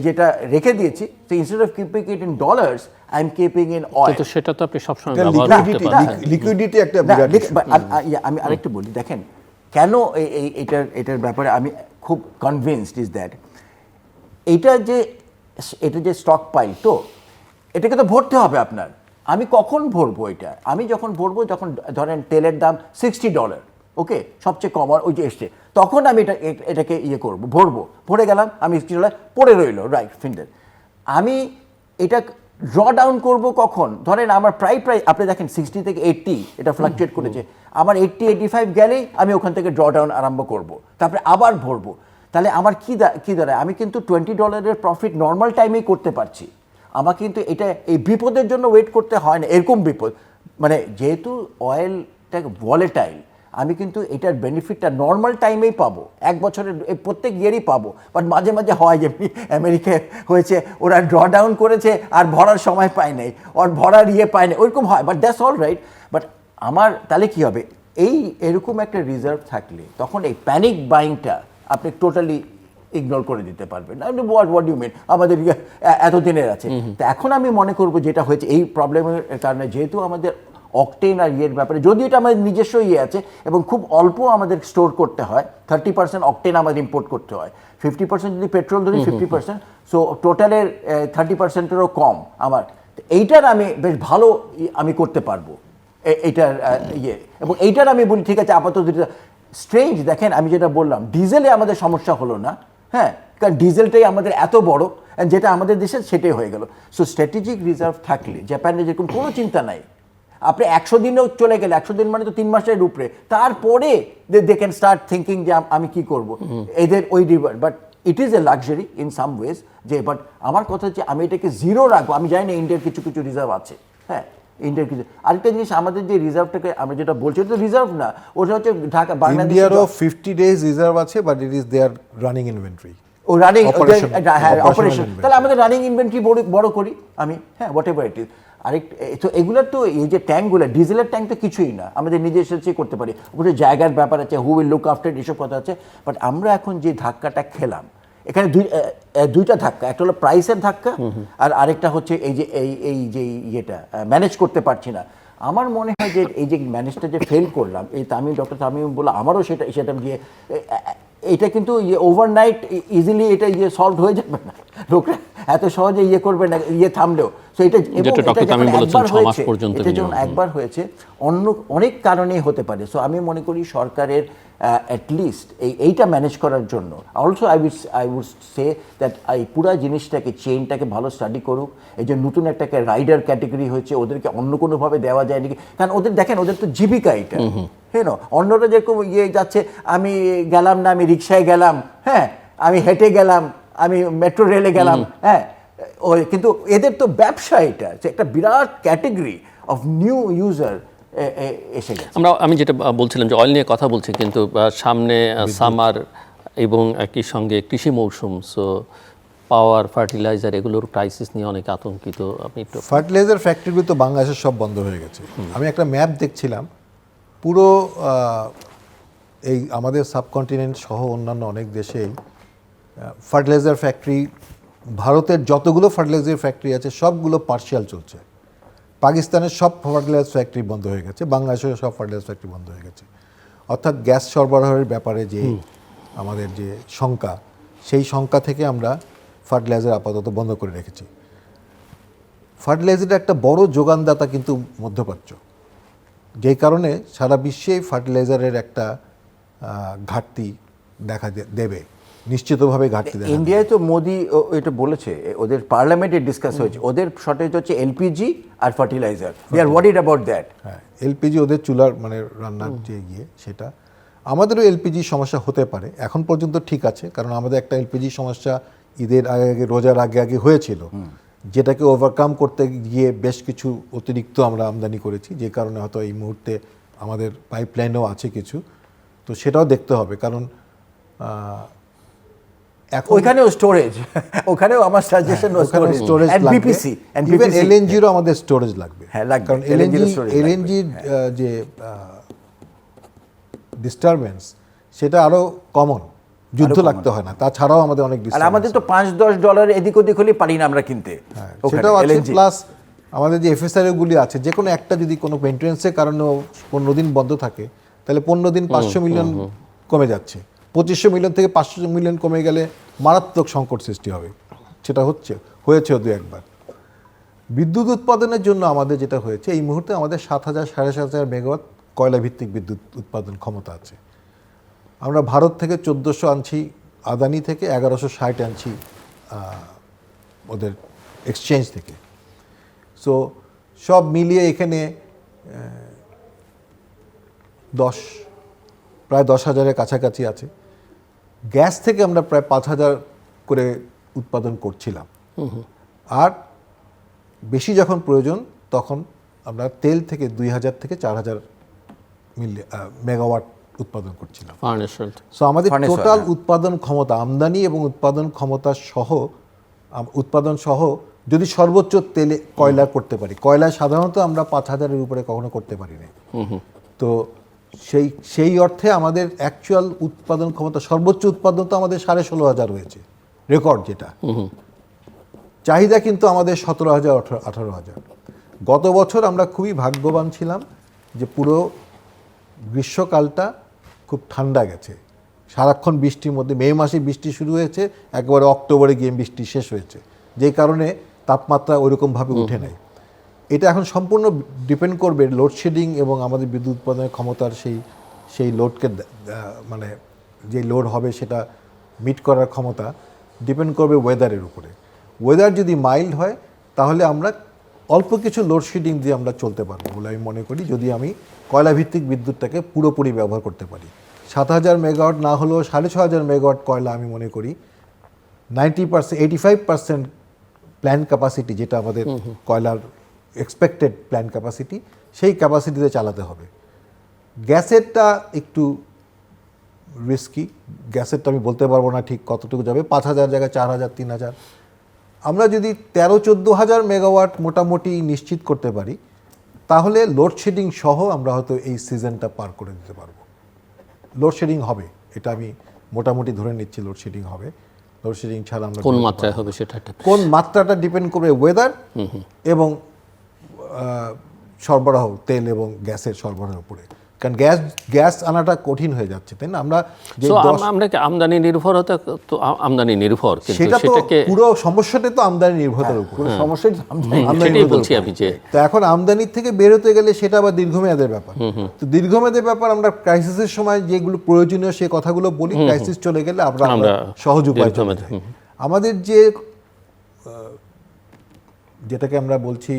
যেটা রেখে দিয়েছি, তো instead of keeping it in dollars, I am keeping in oil. কিন্তু সেটা তো আপনি সবসময় ব্যবহার করতে পারেন। লিকুইডিটি একটা আমি আরেকটু বলি, দেখেন কেন এটার ব্যাপারে আমি খুব কনভিন্সড ইজ দ্যাট এটা যে স্টক পাইল, তো এটাকে তো ভরতে হবে আপনার। আমি কখন ভরবো এটা? আমি যখন ভরবো, যখন ধরেন তেলের দাম $60, ওকে, সবচেয়ে কম ওই যে এসছে, তখন আমি এটাকে করবো, ভরে গেলাম, আমি $60 পড়ে রইলো, রাইট ফিন্ডার। আমি এটা ড্র ডাউন করবো কখন? ধরেন আমার প্রায় আপনি দেখেন 60 থেকে 80 এটা ফ্লাকচুয়েট করেছে, আমার 80-85 গেলেই আমি ওখান থেকে ড্র ডাউন আরম্ভ করবো, তারপরে আবার ভরবো। তাহলে আমার কি দাঁড়ায়? আমি কিন্তু $20 প্রফিট নর্মাল টাইমেই করতে পারছি। আমার কিন্তু এটা এই বিপদের জন্য ওয়েট করতে হয় না, এরকম বিপদ। মানে যেহেতু অয়েলটা ভলেটাইল, আমি কিন্তু এটার বেনিফিটটা নর্মাল টাইমেই পাবো, 1 বছরের প্রত্যেক ইয়ারই পাবো। বাট মাঝে মাঝে হয়, যেমনি আমেরিকায় হয়েছে, ওরা ড্র ডাউন করেছে আর ভরার সময় পায় নাই, ওর ভরার পায় না, ওইরকম হয়। But that's all right. But আমার তাহলে কি হবে, এরকম একটা রিজার্ভ থাকলে তখন এই প্যানিক বাইংটা আপনি টোটালি ইগনোর করে দিতে পারবেন। হোয়াট ইউ মিন, আমাদের এতদিনের আছে। তো এখন আমি মনে করবো যেটা হয়েছে এই প্রবলেমের কারণে, যেহেতু আমাদের অকটেন আর ব্যাপারে, যদিও এটা আমাদের নিজস্ব আছে এবং খুব অল্প আমাদের স্টোর করতে হয়, 30% অকটেন আমাদের ইম্পোর্ট করতে হয়, 50% যদি পেট্রোল ধরি 50%, সো টোটালের 30%-এরও কম আমার। এইটার আমি বেশ ভালো আমি করতে পারবো এইটার এবং এইটার আমি বলি ঠিক আছে আপাতত। স্ট্রেঞ্জ, দেখেন আমি যেটা বললাম, ডিজেলে আমাদের সমস্যা হলো না, হ্যাঁ, কারণ ডিজেলটাই আমাদের এত বড়, যেটা আমাদের দেশে সেটাই হয়ে গেল। সো স্ট্র্যাটেজিক রিজার্ভ থাকলে জাপানে যেরকম কোনো চিন্তা নাই, আপনি 100 দিনেও চলে গেলে, 100 দিন মানে তো 3 মাসের উপরে, তারপরে দে ক্যান স্টার্ট থিঙ্কিং যে আমি কি করব এদের ওই river. But it is a luxury in some wedge, যে বাট আমার কথা হচ্ছে আমি এটাকে জিরো রাখবো। আমি জানি না ইন্ডিয়ার কিছু রিজার্ভ আছে, হ্যাঁ, ইন্ডিয়ার কিছু। আরেকটা জিনিস, আমাদের যে রিজার্ভটাকে আমরা যেটা বলছি, ওটা রিজার্ভ না, ওটা হচ্ছে ঢাকা বাংলাদেশ। ইন্ডিয়ারও 50 days রিজার্ভ আছে, but it is there running inventory. ও রানিং Operational- হ্যাঁ operational অপারেশন, inventory। তাহলে আমাদের রানিং ইনভেন্টরি বড় করি আমি, হ্যাঁ হোয়াট এভার ইট ইজ। আরেকটা তো এগুলোর তো এই যে ট্যাঙ্কগুলো, ডিজেলের ট্যাঙ্ক তো কিছুই না, আমাদের নিজস্ব করতে পারি, ওপরে জায়গার ব্যাপার আছে, হু উইল লুক আফটার, এসব কথা আছে। বাট আমরা এখন যে ধাক্কাটা খেলাম, এখানে দুইটা ধাক্কা, একটা হলো প্রাইসের ধাক্কা, আর আরেকটা হচ্ছে এই যে এই যে ইয়েটা ম্যানেজ করতে পারছি না। আমার মনে হয় যে এই যে ম্যানেজটা যে ফেল করলাম, এই ডক্টর তামিম বললো, আমারও সেটা গিয়ে এটা কিন্তু ওভারনাইট ইজিলি এটা সলভ হয়ে যাবে না, লোকরা এত সহজে করবে না থামলেও। তো এটা যেটা ডক্টর তামিম বলেছেন 6 মাস পর্যন্ত এটা যখন একবার হয়েছে, অন্য অনেক কারণেই হতে পারে। সো আমি মনে করি সরকারের অ্যাটলিস্ট এইটা ম্যানেজ করার জন্য, also I would say that এই পুরো জিনিসটাকে চেইনটাকে ভালো স্টাডি করুক। এই যে নতুন একটাকে রাইডার ক্যাটেগরি হয়েছে, ওদেরকে অন্য কোনোভাবে দেওয়া যায় নাকি, কারণ ওদের দেখেন ওদের তো জীবিকা এটা, হ্যাঁ না। অন্যরা যেরকম যাচ্ছে, আমি গেলাম না, আমি রিক্সায় গেলাম, হ্যাঁ আমি হেঁটে গেলাম, আমি মেট্রো রেলে গেলাম, হ্যাঁ কিন্তু এদের তো ব্যবসা, এটা একটা বিরাট ক্যাটেগরি অফ নিউ ইউজার এসে গেছে। আমি যেটা বলছিলাম যে অয়েল নিয়ে কথা বলছি, কিন্তু সামনে সামার এবং একই সঙ্গে কৃষি মৌসুম, সো পাওয়ার, ফার্টিলাইজার এগুলোর ক্রাইসিস নিয়ে অনেক আতঙ্কিত। আপনি একটু ফার্টিলাইজার ফ্যাক্টরিগুলো তো বাংলাদেশের সব বন্ধ হয়ে গেছে। আমি একটা ম্যাপ দেখছিলাম, পুরো এই আমাদের সাবকন্টিনেন্ট সহ অন্যান্য অনেক দেশেই ফার্টিলাইজার ফ্যাক্টরি, ভারতের যতগুলো ফার্টিলাইজার ফ্যাক্টরি আছে সবগুলো পার্শিয়াল চলছে। পাকিস্তানের সব ফার্টিলাইজার ফ্যাক্টরি বন্ধ হয়ে গেছে, বাংলাদেশের সব ফার্টিলাইজার ফ্যাক্টরি বন্ধ হয়ে গেছে। অর্থাৎ গ্যাস সরবরাহের ব্যাপারে যে আমাদের যে শঙ্কা, সেই শঙ্কা থেকে আমরা ফার্টিলাইজার আপাতত বন্ধ করে রেখেছি। ফার্টিলাইজারের একটা বড় যোগানদাতা কিন্তু মধ্যপ্রাচ্য, যেই কারণে সারা বিশ্বেই ফার্টিলাইজারের একটা ঘাটতি দেখা দেবে, নিশ্চিতভাবে ঘাটতি দেখা দেবে। ইন্ডিয়ায় তো মোদি এটা বলেছে, ওদের পার্লামেন্টে ডিসকাস হয়েছে, ওদের শর্টেজ হচ্ছে এলপিজি আর fertiliser, they are worried about that. হ্যাঁ, এলপিজি ওদের চুলার মানে রান্নার যে সেটা, আমাদেরও এলপিজি সমস্যা হতে পারে। এখন পর্যন্ত ঠিক আছে, কারণ আমাদের একটা এলপিজি সমস্যা ঈদের আগে রোজার আগে হয়েছিল, যেটাকে ওভারকাম করতে গিয়ে বেশ কিছু অতিরিক্ত আমরা আমদানি করেছি, যে কারণে হয়তো এই মুহূর্তে আমাদের পাইপলাইনেও আছে কিছু, তো সেটাও দেখতে হবে। কারণ এখন ওইখানেও স্টোরেজ, ওখানেও আমার সাজেশন স্টোরেজ বিপিসি ইভেন এলএনজিরও আমাদের স্টোরেজ লাগবে। হ্যাঁ লাগবে, কারণ এলএনজির যে ডিস্টারবেন্স, সেটা আরো কমন, যুদ্ধ লাগতে হয় না, তাছাড়াও আমাদের অনেক আর আমাদের তো $5-10 এদিক ওদিক হলে পারি না আমরা কিনতে, সেটাও আছে। প্লাস আমাদের যে এফএসআরগুলি আছে, যে কোনো একটা যদি কোনো মেনটেন্যান্সের কারণে 15 দিন বন্ধ থাকে, তাহলে 15 দিন 500 মিলিয়ন কমে যাচ্ছে। 2500 মিলিয়ন থেকে 500 মিলিয়ন কমে গেলে মারাত্মক সংকট সৃষ্টি হবে। সেটা হয়েছেও দু একবার। বিদ্যুৎ উৎপাদনের জন্য আমাদের যেটা হয়েছে, এই মুহূর্তে আমাদের 7,000-7,500 মেগাওয়াট কয়লা ভিত্তিক বিদ্যুৎ উৎপাদন ক্ষমতা আছে। আমরা ভারত থেকে 1400 আনছি, আদানি থেকে 1160 আনছি ওদের এক্সচেঞ্জ থেকে। সো সব মিলিয়ে এখানে প্রায় 10,000-এর কাছাকাছি আছে। গ্যাস থেকে আমরা প্রায় 5,000 করে উৎপাদন করছিলাম। আর বেশি যখন প্রয়োজন, তখন আমরা তেল থেকে 2,000 থেকে 4,000 মেগাওয়াট উৎপাদন করছিলাম। সো আমাদের টোটাল উৎপাদন ক্ষমতা, আমদানি এবং উৎপাদন সহ যদি সর্বোচ্চ তেলে কয়লা করতে পারি, কয়লা সাধারণত আমরা 5,000-এর উপরে কখনো করতে পারি না। তো সেই অর্থে আমাদের অ্যাকচুয়াল উৎপাদন ক্ষমতা, সর্বোচ্চ উৎপাদন তো আমাদের 16,500 হয়েছে, রেকর্ড যেটা। চাহিদা কিন্তু আমাদের 17,000-18,000। গত বছর আমরা খুবই ভাগ্যবান ছিলাম যে পুরো গ্রীষ্মকালটা খুব ঠান্ডা গেছে, সারাক্ষণ বৃষ্টির মধ্যে। মে মাসে বৃষ্টি শুরু হয়েছে, একবারে অক্টোবরে গিয়ে বৃষ্টি শেষ হয়েছে, যেই কারণে তাপমাত্রা ওইরকমভাবে উঠে নেয়। এটা এখন সম্পূর্ণ ডিপেন্ড করবে লোডশেডিং এবং আমাদের বিদ্যুৎ উৎপাদনের ক্ষমতার সেই লোডকে, মানে যে লোড হবে সেটা মিট করার ক্ষমতা ডিপেন্ড করবে ওয়েদারের উপরে। ওয়েদার যদি মাইল্ড হয়, তাহলে আমরা অল্প কিছু লোডশেডিং দিয়ে আমরা চলতে পারবো বলে আমি মনে করি, যদি আমি কয়লাভিত্তিক বিদ্যুৎটাকে পুরোপুরি ব্যবহার করতে পারি। 7,000 মেগাওয়াট না হলেও 6,500 মেগাওয়াট কয়লা আমি মনে করি 90%, 85% প্ল্যান ক্যাপাসিটি, যেটা আমাদের কয়লার এক্সপেক্টেড প্ল্যান ক্যাপাসিটি, সেই ক্যাপাসিটিতে চালাতে হবে। গ্যাসেরটা একটু রিস্কি। গ্যাসেরটা আমি বলতে পারবো না ঠিক কতটুকু যাবে, 5,000 জায়গায় 4,000 3,000। আমরা যদি 13-14,000 মেগাওয়াট মোটামুটি নিশ্চিত করতে পারি, তাহলে লোডশেডিং সহ আমরা হয়তো এই সিজনটা পার করে দিতে পারবো। লোডশেডিং হবে, এটা আমি মোটামুটি ধরে নিচ্ছি লোডশেডিং হবে। লোডশেডিং ছাড়া আমরা কোন মাত্রায় হবে সেটা একটা কোন মাত্রাটা ডিপেন্ড করবে ওয়েদার এবং সরবরাহ, তেল এবং গ্যাসের সরবরাহের উপরে। কারণ গ্যাস আনাটা কঠিন হয়ে যাচ্ছে, তাই না? আমরা যে So, আমরা কি আমদানি নির্ভরতা, তো আমদানি নির্ভর, কিন্তু সেটা তো সেটাকে পুরো সমস্যাটা তো আমদানি নির্ভরতার উপর। পুরো সমস্যাই আমদানি। সেটাই বলছি আমি যে তো এখন আমদানির থেকে বের হতে গেলে সেটা আবার দীর্ঘমেয়াদের ব্যাপার। তো দীর্ঘমেয়াদের ব্যাপার আমরা ক্রাইসিসের সময় যেগুলো প্রয়োজনীয় সে কথাগুলো বলি, ক্রাইসিস চলে গেলে আমরা সহজ উপায় চলে যাই। আমাদের যে যেটাকে আমরা বলছি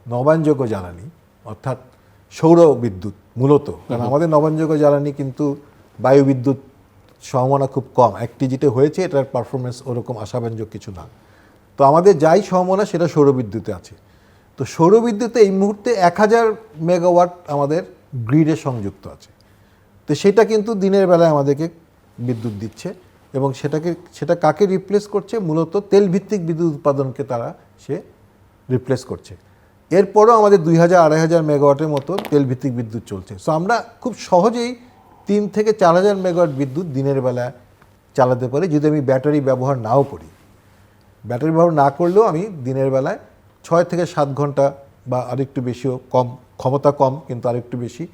নবায়নযোগ্য জ্বালানি, অর্থাৎ সৌর বিদ্যুৎ মূলত, কারণ আমাদের নবায়নযোগ্য জ্বালানি কিন্তু বায়ু বিদ্যুৎ সম্ভাবনা খুব কম। একটি যেটা হয়েছে এটার পারফরমেন্স ওরকম আশাব্যঞ্জক কিছু না। তো আমাদের যাই সম্ভাবনা সেটা সৌরবিদ্যুতে আছে। তো সৌরবিদ্যুতে এই মুহূর্তে 1,000 মেগাওয়াট আমাদের গ্রিডে সংযুক্ত আছে। তো সেটা কিন্তু দিনের বেলায় আমাদেরকে বিদ্যুৎ দিচ্ছে এবং সেটা কাকে রিপ্লেস করছে? মূলত তেলভিত্তিক বিদ্যুৎ উৎপাদনকে তারা রিপ্লেস করছে। এরপরও আমাদের 2,000-2,500 মেগাওয়াটের মতো তেলভিত্তিক বিদ্যুৎ চলছে। সো আমরা খুব সহজেই 3 থেকে 4,000 মেগাওয়াট বিদ্যুৎ দিনের বেলা চালাতে পারি, যদি আমি ব্যাটারি ব্যবহার নাও করি। ব্যাটারি ব্যবহার না করলেও আমি দিনের বেলায় 6 থেকে 7 ঘন্টা বা আরেকটু বেশিও, কম ক্ষমতা কম কিন্তু আরেকটু বেশি,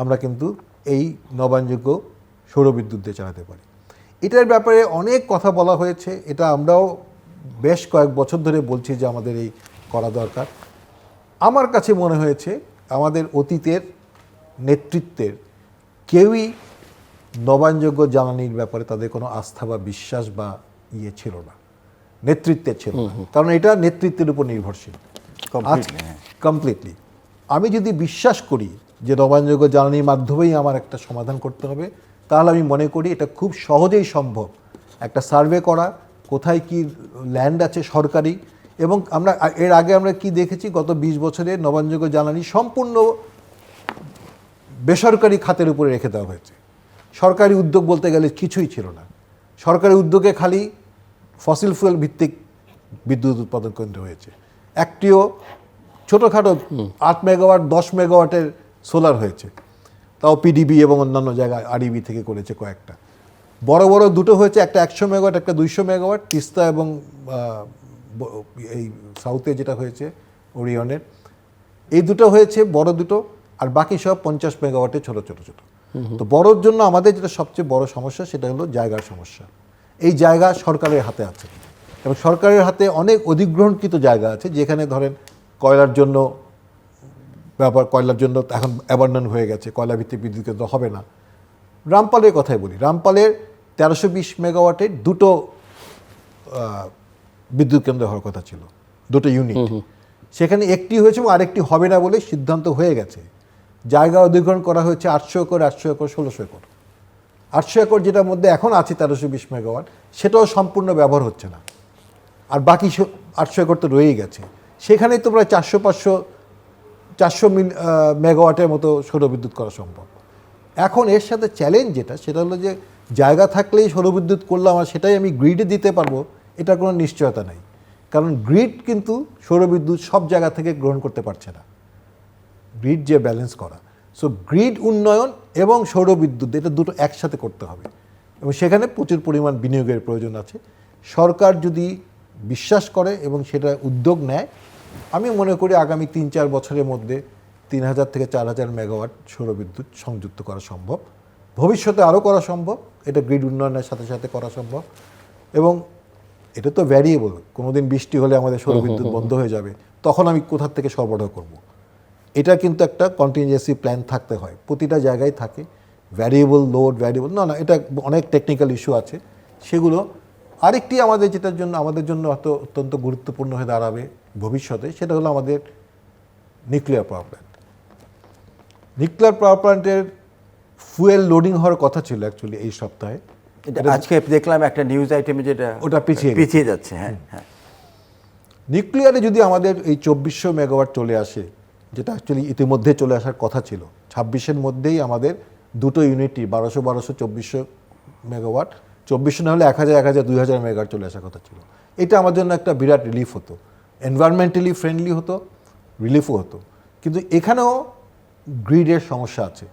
আমরা কিন্তু এই নবায়নযোগ্য সৌরবিদ্যুৎ দিয়ে চালাতে পারি। এটার ব্যাপারে অনেক কথা বলা হয়েছে, এটা আমরাও বেশ কয়েক বছর ধরে বলছি যে আমাদের এই করা দরকার। আমার কাছে মনে হয়েছে আমাদের অতীতের নেতৃত্বের কেউই নবায়নযোগ্য জ্বালানির ব্যাপারে তাদের কোনো আস্থা বা বিশ্বাস বা ছিল না, নেতৃত্বের ছিল না। কারণ এটা নেতৃত্বের উপর নির্ভরশীল কমপ্লিটলি। আমি যদি বিশ্বাস করি যে নবায়নযোগ্য জ্বালানির মাধ্যমেই আমার একটা সমাধান করতে হবে, তাহলে আমি মনে করি এটা খুব সহজেই সম্ভব। একটা সার্ভে করা, কোথায় কি ল্যান্ড আছে সরকারি, এবং আমরা এর আগে আমরা কি দেখেছি, গত 20 বছরে নবায়নযোগ্য জ্বালানি সম্পূর্ণ বেসরকারি খাতের উপরে রেখে দেওয়া হয়েছে। সরকারি উদ্যোগ বলতে গেলে কিছুই ছিল না। সরকারি উদ্যোগে খালি ফসিল ফুয়েল ভিত্তিক বিদ্যুৎ উৎপাদন কেন্দ্র হয়েছে। একটিও ছোটোখাটো 8 মেগাওয়াট 10 মেগাওয়াটের সোলার হয়েছে, তাও পিডিবি এবং অন্যান্য জায়গায় আরইবি থেকে করেছে কয়েকটা। বড় বড় দুটো হয়েছে, একটা 100 মেগাওয়াট, একটা 200 মেগাওয়াট, তিস্তা এবং এই সাউথে যেটা হয়েছে ওরিয়নের, এই দুটো হয়েছে বড় দুটো, আর বাকি সব 50 মেগাওয়াটে ছোট ছোট ছোট। তো বড়োর জন্য আমাদের যেটা সবচেয়ে বড় সমস্যা সেটা হলো জায়গার সমস্যা। এই জায়গা সরকারের হাতে আছে এবং সরকারের হাতে অনেক অধিগ্রহণকৃত জায়গা আছে, যেখানে ধরেন কয়লার জন্য এখন অ্যাবান্ডন হয়ে গেছে, কয়লা ভিত্তিক বিদ্যুৎ কেন্দ্র হবে না। রামপালের কথাই বলি, রামপালের 1320 মেগাওয়াটের দুটো বিদ্যুৎ কেন্দ্র হওয়ার কথা ছিল, দুটো ইউনিট। সেখানে একটি হয়েছে এবং আরেকটি হবে না বলে সিদ্ধান্ত হয়ে গেছে। জায়গা অধিগ্রহণ করা হয়েছে 800 একর, 800 একর, 1600 একর। 800 একর যেটার মধ্যে এখন আছে 1320 মেগাওয়াট, সেটাও সম্পূর্ণ ব্যবহার হচ্ছে না, আর বাকি 800 একর তো রয়েই গেছে। সেখানেই তো প্রায় 400 মেগাওয়াটের মতো সৌরবিদ্যুৎ করা সম্ভব। এখন এর সাথে চ্যালেঞ্জ সেটা হলো যে জায়গা থাকলেই সৌরবিদ্যুৎ করলে আমার সেটাই আমি গ্রিডে দিতে পারবো, এটা কোনো নিশ্চয়তা নাই। কারণ গ্রিড কিন্তু সৌরবিদ্যুৎ সব জায়গা থেকে গ্রহণ করতে পারছে না, গ্রিড যে ব্যালেন্স করা। সো গ্রিড উন্নয়ন এবং সৌরবিদ্যুৎ এটা দুটো একসাথে করতে হবে এবং সেখানে প্রচুর পরিমাণ বিনিয়োগের প্রয়োজন আছে। সরকার যদি বিশ্বাস করে এবং সেটা উদ্যোগ নেয়, আমি মনে করি আগামী 3-4 বছরের মধ্যে 3,000 থেকে 4,000 মেগাওয়াট সৌরবিদ্যুৎ সংযুক্ত করা সম্ভব। ভবিষ্যতে আরও করা সম্ভব, এটা গ্রিড উন্নয়নের সাথে সাথে করা সম্ভব। এবং এটা তো ভ্যারিয়েবল, কোনোদিন বৃষ্টি হলে আমাদের সৌরবিদ্যুৎ বন্ধ হয়ে যাবে, তখন আমি কোথার থেকে সরবরাহ করব। এটা কিন্তু একটা কন্টিনজেন্সি প্ল্যান থাকতে হয়, প্রতিটা জায়গায় থাকে। ভ্যারিয়েবল লোড, ভ্যারিয়েবল না, এটা অনেক টেকনিক্যাল ইস্যু আছে সেগুলো। আরেকটি আমাদের জন্য অত্যন্ত গুরুত্বপূর্ণ হয়ে দাঁড়াবে ভবিষ্যতে, সেটা হলো আমাদের nuclear power plant. Nuclear power প্ল্যান্টের ফুয়েল লোডিং হওয়ার কথা ছিল অ্যাকচুয়ালি এই সপ্তাহে। আজকে দেখলাম একটা নিউজ আইটেমে যেটা ওটা পিছিয়ে যাচ্ছে। হ্যাঁ হ্যাঁ, নিউক্লিয়ারে যদি আমাদের এই 2400 মেগাওয়াট চলে আসে, যেটা অ্যাকচুয়ালি ইতিমধ্যে চলে আসার কথা ছিল, 26-এর মধ্যেই আমাদের দুটো ইউনিটই 1200-2400 মেগাওয়াট, 2400 না হলে 1000, 2000 মেগাওয়াট চলে আসার কথা ছিল। এটা আমার জন্য একটা বিরাট রিলিফ হতো, এনভায়রনমেন্টালি ফ্রেন্ডলি হতো, রিলিফও হতো। কিন্তু এখানেও গ্রিডের সমস্যা আছে।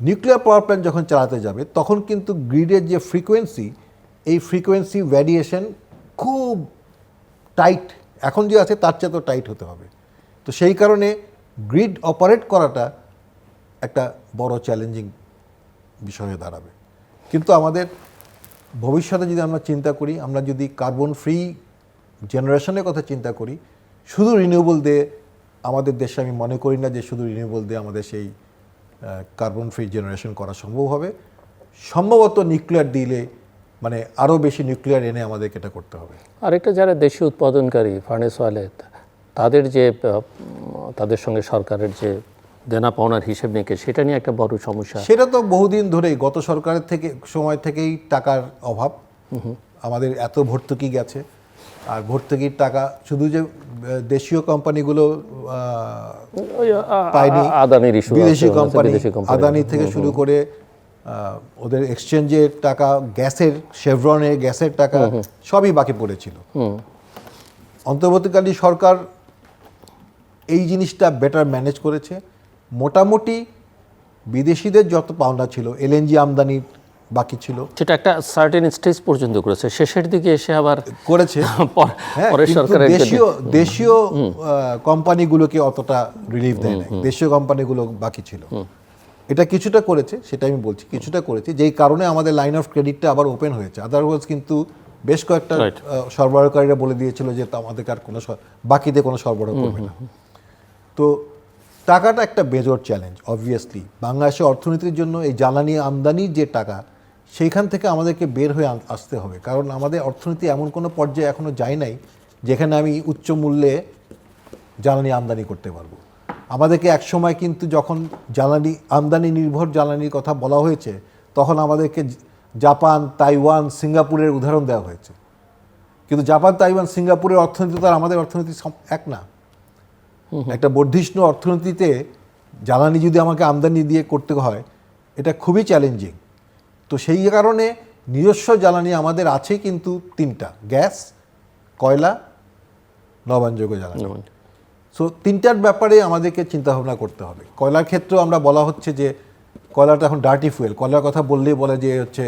নিউক্লিয়ার পাওয়ার প্ল্যান্ট যখন চালাতে যাবে তখন কিন্তু গ্রিডের যে ফ্রিকোয়েন্সি, এই ফ্রিকোয়েন্সি ভ্যারিয়েশন খুব টাইট, এখন যে আছে তার চেয়ে তো টাইট হতে হবে। তো সেই কারণে গ্রিড অপারেট করাটা একটা বড় চ্যালেঞ্জিং বিষয় হয়ে দাঁড়াবে। কিন্তু আমাদের ভবিষ্যতে যদি আমরা চিন্তা করি, আমরা যদি কার্বন ফ্রি জেনারেশনের কথা চিন্তা করি, শুধু রিনিউয়েবল দিয়ে আমাদের দেশে আমি মনে করি না যে শুধু রিনিউয়েবল দিয়ে আমাদের সেই কার্বন ফ্রি জেনারেশন করা সম্ভব হবে। সম্ভবত নিউক্লিয়ার দিলে মানে আরও বেশি নিউক্লিয়ার এনে আমাদেরকে এটা করতে হবে। আরেকটা যারা দেশীয় উৎপাদনকারী ফার্নেস ওয়ালে, তাদের যে তাদের সঙ্গে সরকারের যে দেনা পাওনার হিসেব নিকেশ, সেটা নিয়ে একটা বড় সমস্যা। সেটা তো বহুদিন ধরেই, গত সরকারের সময় থেকেই টাকার অভাব, আমাদের এত ভর্তুকি গেছে। আর ভর্তুকির টাকা শুধু যে দেশীয় কোম্পানিগুলো পায়নি, আদানির ইস্যু, বিদেশি কোম্পানি, আদানি থেকে শুরু করে ওদের এক্সচেঞ্জের টাকা, গ্যাসের, শেভরনের গ্যাসের টাকা সবই বাকি পড়েছিল। অন্তর্বর্তীকালীন সরকার এই জিনিসটা বেটার ম্যানেজ করেছে। মোটামুটি বিদেশিদের যত পাওনা ছিল, এলএনজি আমদানির বাকি ছিল, সেটা একটা সার্টেন স্টেজ পর্যন্ত করেছে, শেষের দিকে এসে আবার করেছে। পরের সরকারের দেশীয় কোম্পানিগুলোকে অতটা রিলিফ দেয় না, দেশীয় কোম্পানিগুলো বাকি ছিল। এটা কিছুটা করেছে, সেটা আমি বলছি, কিছুটা করেছে, যেই কারণে আমাদের লাইন অফ ক্রেডিটটা আবার ওপেন হয়েছে। আদারওয়াইজ কিন্তু বেশ কয়েকটা সরবরাহকারীরা বলে দিয়েছিল যে আমাদেরকে আর কোনো বাকিতে কোনো সরবরাহ করবে না। তো টাকাটা একটা বেজোর চ্যালেঞ্জ অবভিয়াসলি। বাংলাদেশের অর্থনীতির জন্য এই জ্বালানি আমদানির যে টাকা, সেইখান থেকে আমাদেরকে বের হয়ে আসতে হবে। কারণ আমাদের অর্থনীতি এমন কোনো পর্যায়ে এখনও যায় নাই যেখানে আমি উচ্চ মূল্যে জ্বালানি আমদানি করতে পারবো। আমাদেরকে একসময় কিন্তু যখন জ্বালানি আমদানি নির্ভর জ্বালানির কথা বলা হয়েছে, তখন আমাদেরকে জাপান, তাইওয়ান, সিঙ্গাপুরের উদাহরণ দেওয়া হয়েছে। কিন্তু জাপান, তাইওয়ান, সিঙ্গাপুরের অর্থনীতি তো আর আমাদের অর্থনীতি এক না। একটা বর্ধিষ্ণু অর্থনীতিতে জ্বালানি যদি আমাকে আমদানি দিয়ে করতে হয়, এটা খুবই চ্যালেঞ্জিং। তো সেই কারণে নিজস্ব জ্বালানি আমাদের আছে কিন্তু তিনটা: গ্যাস, কয়লা, নবায়নযোগ্য জ্বালানি। সো তিনটার ব্যাপারে আমাদেরকে চিন্তাভাবনা করতে হবে। কয়লার ক্ষেত্রেও আমরা বলা হচ্ছে যে কয়লাটা এখন ডার্টি ফুয়েল, কয়লার কথা বললেই বলে যে হচ্ছে,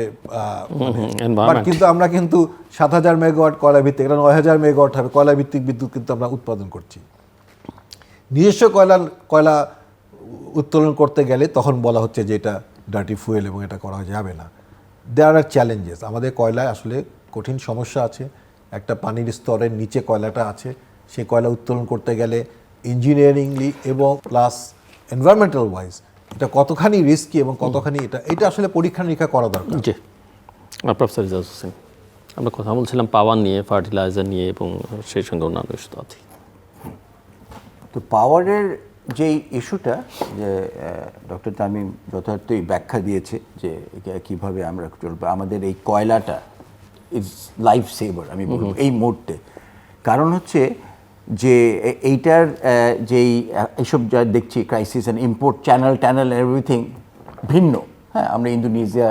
কিন্তু আমরা কিন্তু 7000 মেগাওয়াট কয়লা ভিত্তিক, এটা 9000 মেগাওয়াট হবে কয়লা ভিত্তিক বিদ্যুৎ কিন্তু আমরা উৎপাদন করছি। নিজস্ব কয়লা উত্তোলন করতে গেলে তখন বলা হচ্ছে যে এটা ডার্টি ফুয়েল এবং এটা করা যাবে না। দেয়ার আর চ্যালেঞ্জেস। আমাদের কয়লায় আসলে কঠিন সমস্যা আছে। একটা পানির স্তরের নিচে কয়লাটা আছে, সেই কয়লা উত্তোলন করতে গেলে ইঞ্জিনিয়ারিংলি এবং প্লাস এনভায়রনমেন্টাল ওয়াইজ এটা কতখানি রিস্কি এবং কতখানি এটা আসলে পরীক্ষা নিরীক্ষা করা দরকার। জি, প্রফেসর ইজাজ হোসেন, আমরা কথা বলছিলাম পাওয়ার নিয়ে, ফার্টিলাইজার নিয়ে এবং সেই সঙ্গে অন্যান্য ইস্যু আছে। তো পাওয়ারের যেই ইস্যুটা, যে ডক্টর তামিম যথার্থই ব্যাখ্যা দিয়েছে যে কীভাবে আমরা চলবো, আমাদের এই কয়লাটা ইজ লাইফ সেভার আমি বলবো এই মুহূর্তে। কারণ হচ্ছে যে এইটার যেই এইসব যা দেখছি crisis and import channel everything ভিন্ন। হ্যাঁ, আমরা ইন্দোনেশিয়া,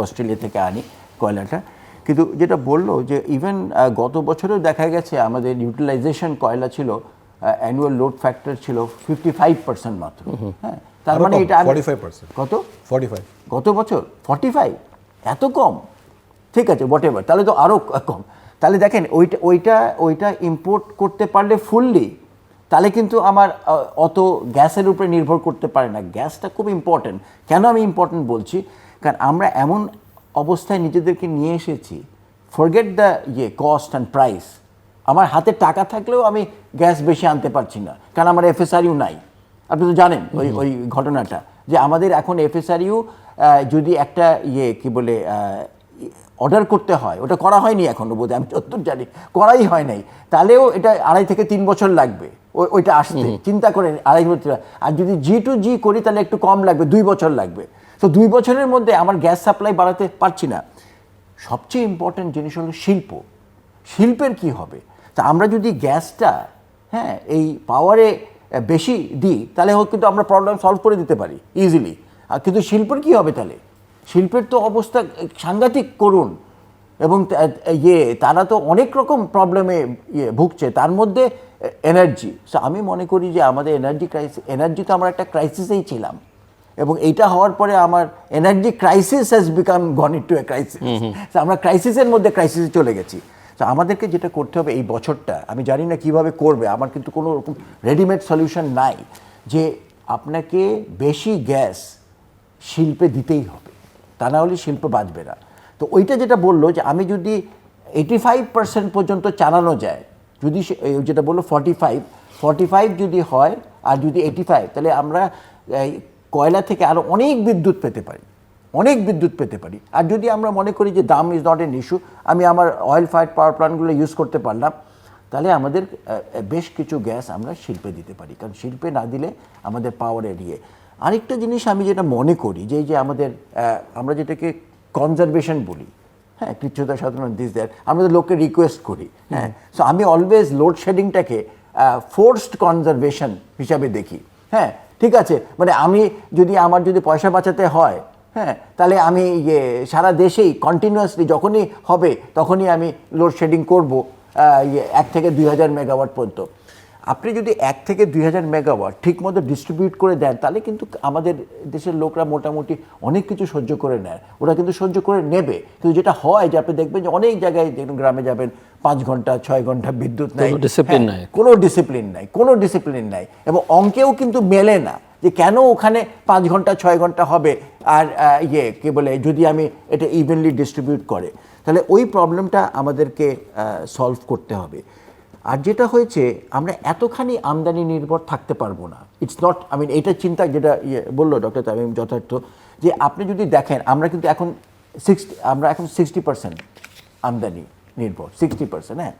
অস্ট্রেলিয়া থেকে আনি কয়লাটা। কিন্তু যেটা বললো যে ইভেন গত বছরেও দেখা গেছে আমাদের ইউটিলাইজেশন কয়লা ছিল, অ্যানুয়াল লোড ফ্যাক্টর ছিল 55% মাত্র। হ্যাঁ, তার মানে এটা 45%। কত? 45 গত বছর 45, এত কম? ঠিক আছে, হোয়াট এভার, তাহলে তো আরও কম। তাহলে দেখেন ওইটা ইম্পোর্ট করতে পারলে ফুললি, তাহলে কিন্তু আমার অত গ্যাসের উপরে নির্ভর করতে পারে না। গ্যাসটা খুব ইম্পর্ট্যান্ট। কেন আমি ইম্পর্ট্যান্ট বলছি? কারণ আমরা এমন অবস্থায় নিজেদেরকে নিয়ে এসেছি, forget the cost and price. আমার হাতে টাকা থাকলেও আমি গ্যাস বেশি আনতে পারছি না, কারণ আমার এফএসআরইউ নাই। আপনি তো জানেন ওই ঘটনাটা, যে আমাদের এখন এফএসআরইউ যদি একটা কি বলে অর্ডার করতে হয়, ওটা করা হয়নি এখনো বোধহয়, আমি যতদূর জানি করাই হয় নাই, তাহলেও এটা 2.5 থেকে 3 বছর লাগবে ওইটা আসতে। চিন্তা করেন, 2.5 বছর। আর যদি G2G করি তাহলে একটু কম লাগবে, 2 বছর লাগবে। তো 2 বছরের মধ্যে আমার গ্যাস সাপ্লাই বাড়াতে পারছি না। সবচেয়ে ইম্পর্টেন্ট জিনিস হলো শিল্পের কি হবে? তা আমরা যদি গ্যাসটা এই পাওয়ারে বেশি দিই, তাহলে কিন্তু আমরা প্রবলেম সলভ করে দিতে পারি ইজিলি। আর কিন্তু শিল্পের কি হবে? তাহলে শিল্পের তো অবস্থা সাংঘাতিক করুণ, এবং তারা তো অনেক রকম প্রবলেমে ভুগছে, তার মধ্যে এনার্জি। সো আমি মনে করি যে আমাদের এনার্জি তো আমরা একটা ক্রাইসিসেই ছিলাম, এবং এইটা হওয়ার পরে আমার energy crisis has become gone into a crisis. আমরা ক্রাইসিসের মধ্যে ক্রাইসিসে চলে গেছি। তো আমাদেরকে যেটা করতে হবে এই বছরটা, আমি জানি না কিভাবে করবে, আমার কিন্তু কোনো রকম রেডিমেড সলিউশন নাই, যে আপনাকে বেশি গ্যাস শিল্পে দিতেই হবে, তা না হলে শিল্প বাঁচবে না। তো ওইটা যেটা বললো যে আমি যদি 85% পর্যন্ত চালানো যায়, যদি যেটা বললো 45 যদি হয় আর যদি 85, তাহলে আমরা কয়লা থেকে আরও অনেক বিদ্যুৎ পেতে পারি। আর যদি আমরা মনে করি যে দাম ইজ নট এন ইস্যু, আমি আমার অয়েল ফায়ার্ড পাওয়ার প্ল্যান্টগুলো ইউজ করতে পারলাম, তাহলে আমাদের বেশ কিছু গ্যাস আমরা শিল্পে দিতে পারি, কারণ শিল্পে না দিলে আমাদের পাওয়ার এরিয়ে। আরেকটা জিনিস আমি যেটা মনে করি যে আমাদের আমরা যেটাকে কনজারভেশন বলি, হ্যাঁ, কৃচ্ছতা সাধারণ দিস দ্যাট, আমরা লোককে রিকোয়েস্ট করি, হ্যাঁ। সো আমি অলওয়েজ লোডশেডিংটাকে ফোর্সড কনজারভেশন হিসাবে দেখি, হ্যাঁ, ঠিক আছে। মানে আমার যদি পয়সা বাঁচাতে হয়, হ্যাঁ, তাহলে আমি সারা দেশেই কন্টিনিউয়াসলি যখনই হবে তখনই আমি লোডশেডিং করবো 1 থেকে 2000 মেগাওয়াট পর্যন্ত। আপনি যদি 1 থেকে 2000 মেগাওয়াট ঠিক মতো ডিস্ট্রিবিউট করে দেন, তাহলে কিন্তু আমাদের দেশের লোকরা মোটামুটি অনেক কিছু সহ্য করে নেয়, ওরা কিন্তু সহ্য করে নেবে। কিন্তু যেটা হয় যে আপনি দেখবেন যে অনেক জায়গায় গ্রামে যাবেন 5 ঘন্টা 6 ঘন্টা বিদ্যুৎ নাই, কোনো ডিসিপ্লিন নাই, এবং অঙ্কেও কিন্তু মেলে না যে কেন ওখানে 5 ঘন্টা 6 ঘন্টা হবে, আর কি বলে যদি আমি এটা ইভেনলি ডিস্ট্রিবিউট করে, তাহলে ওই প্রবলেমটা আমাদেরকে সলভ করতে হবে। আর যেটা হয়েছে, আমরা এতখানি আমদানি নির্ভর থাকতে পারবো না। ইটস নট, এটা চিন্তা যেটা বললো ডক্টর তামিম যথার্থ, যে আপনি যদি দেখেন আমরা কিন্তু এখন 60% আমদানি নির্ভর, 60%, হ্যাঁ।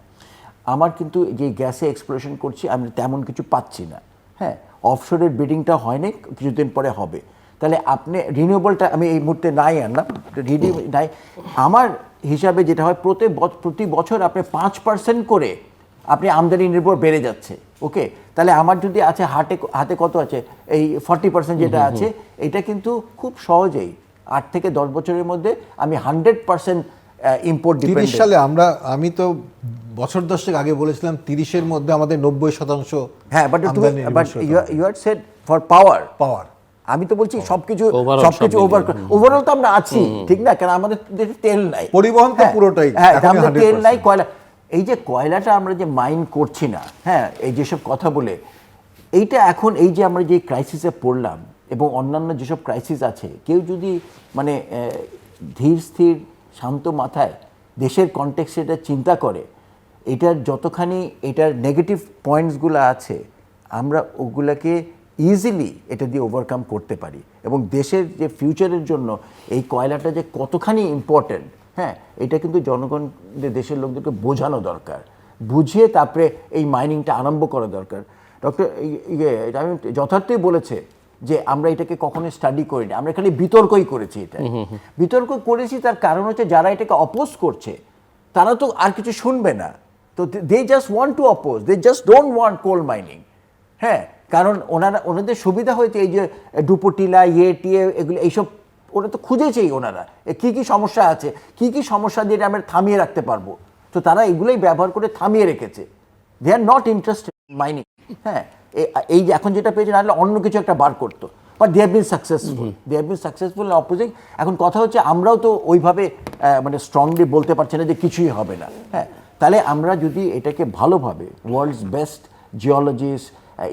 আমার কিন্তু যে গ্যাসে এক্সপ্লোরেশন করছি আমি তেমন কিছু পাচ্ছি না, হ্যাঁ। অফশোরের বিডিংটা হয়নি, কিছুদিন পরে হবে। তাহলে আপনি রিনিউয়েবলটা আমি এই মুহূর্তে নাই আনলাম, নাই। আমার হিসাবে যেটা হয়, প্রতি বছর আপনি 5% করে আপনি আমদানি নির্ভর বেড়ে যাচ্ছে, ওকে। তাহলে আমার যদি আছে হাতে কত আছে, এই 40% যেটা আছে, এটা কিন্তু খুব সহজেই 8 থেকে 10 বছরের মধ্যে আমি 100% ইম্পোর্ট ডিপেন্ডেন্ট। 30 সালে আমি তো বছর 10 আগে বলেছিলাম 30-এর মধ্যে আমাদের 90%। হ্যাঁ, but you had said for power. আমি তো বলছি সবকিছু ওভারঅল তো আমরা আছি, ঠিক না? কারণ আমাদের দেশে তেল নাই, পরিবহন তো পুরোটাই, হ্যাঁ, আমাদের তেল নাই, কয়লা। এই যে কয়লাটা আমরা যে মাইন করছি না, হ্যাঁ, এই যেসব কথা বলে, এইটা এখন এই যে আমরা যে ক্রাইসিসে পড়লাম, এবং অন্যান্য যেসব ক্রাইসিস আছে, কেউ যদি ধীর স্থির শান্ত মাথায় দেশের কনটেক্সটে এটা চিন্তা করে, এটার নেগেটিভ পয়েন্টসগুলো আছে, আমরা ওগুলাকে ইজিলি এটা দিয়ে ওভারকাম করতে পারি। এবং দেশের যে ফিউচারের জন্য এই কয়লাটা যে কতখানি ইম্পর্টেন্ট, হ্যাঁ, এটা কিন্তু জনগণদের, দেশের লোকদেরকে বোঝানো দরকার, বুঝিয়ে তারপরে এই মাইনিংটা আরম্ভ করা দরকার। ডক্টর আমি যথার্থই বলেছে যে আমরা এটাকে কখনোই স্টাডি করিনি, আমরা খালি বিতর্কই করেছি। বিতর্ক করেছি, তার কারণ হচ্ছে যারা এটাকে অপোজ করছে তারা তো আর কিছু শুনবে না, তো they just want to oppose, they just don't want coal mining, হ্যাঁ। কারণ ওনাদের সুবিধা হয়েছে এই যে ডুপোটিলা টিয়ে এগুলো, এইসব ওরা তো খুঁজেছেই, ওনারা কী সমস্যা আছে, কী সমস্যা দিয়ে আমরা থামিয়ে রাখতে পারবো, তো তারা এগুলোই ব্যবহার করে থামিয়ে রেখেছে। দে আর নট ইন্টারেস্টেড মাইনিং, হ্যাঁ। এই যে এখন যেটা পেয়েছে, নাহলে অন্য কিছু একটা বার করতো, but they have been successful opposing. এখন কথা হচ্ছে আমরাও তো ওইভাবে স্ট্রংলি বলতে পারছি না যে কিছুই হবে না, হ্যাঁ। তাহলে আমরা যদি এটাকে ভালোভাবে ওয়ার্ল্ডস বেস্ট জিওলজিস্ট,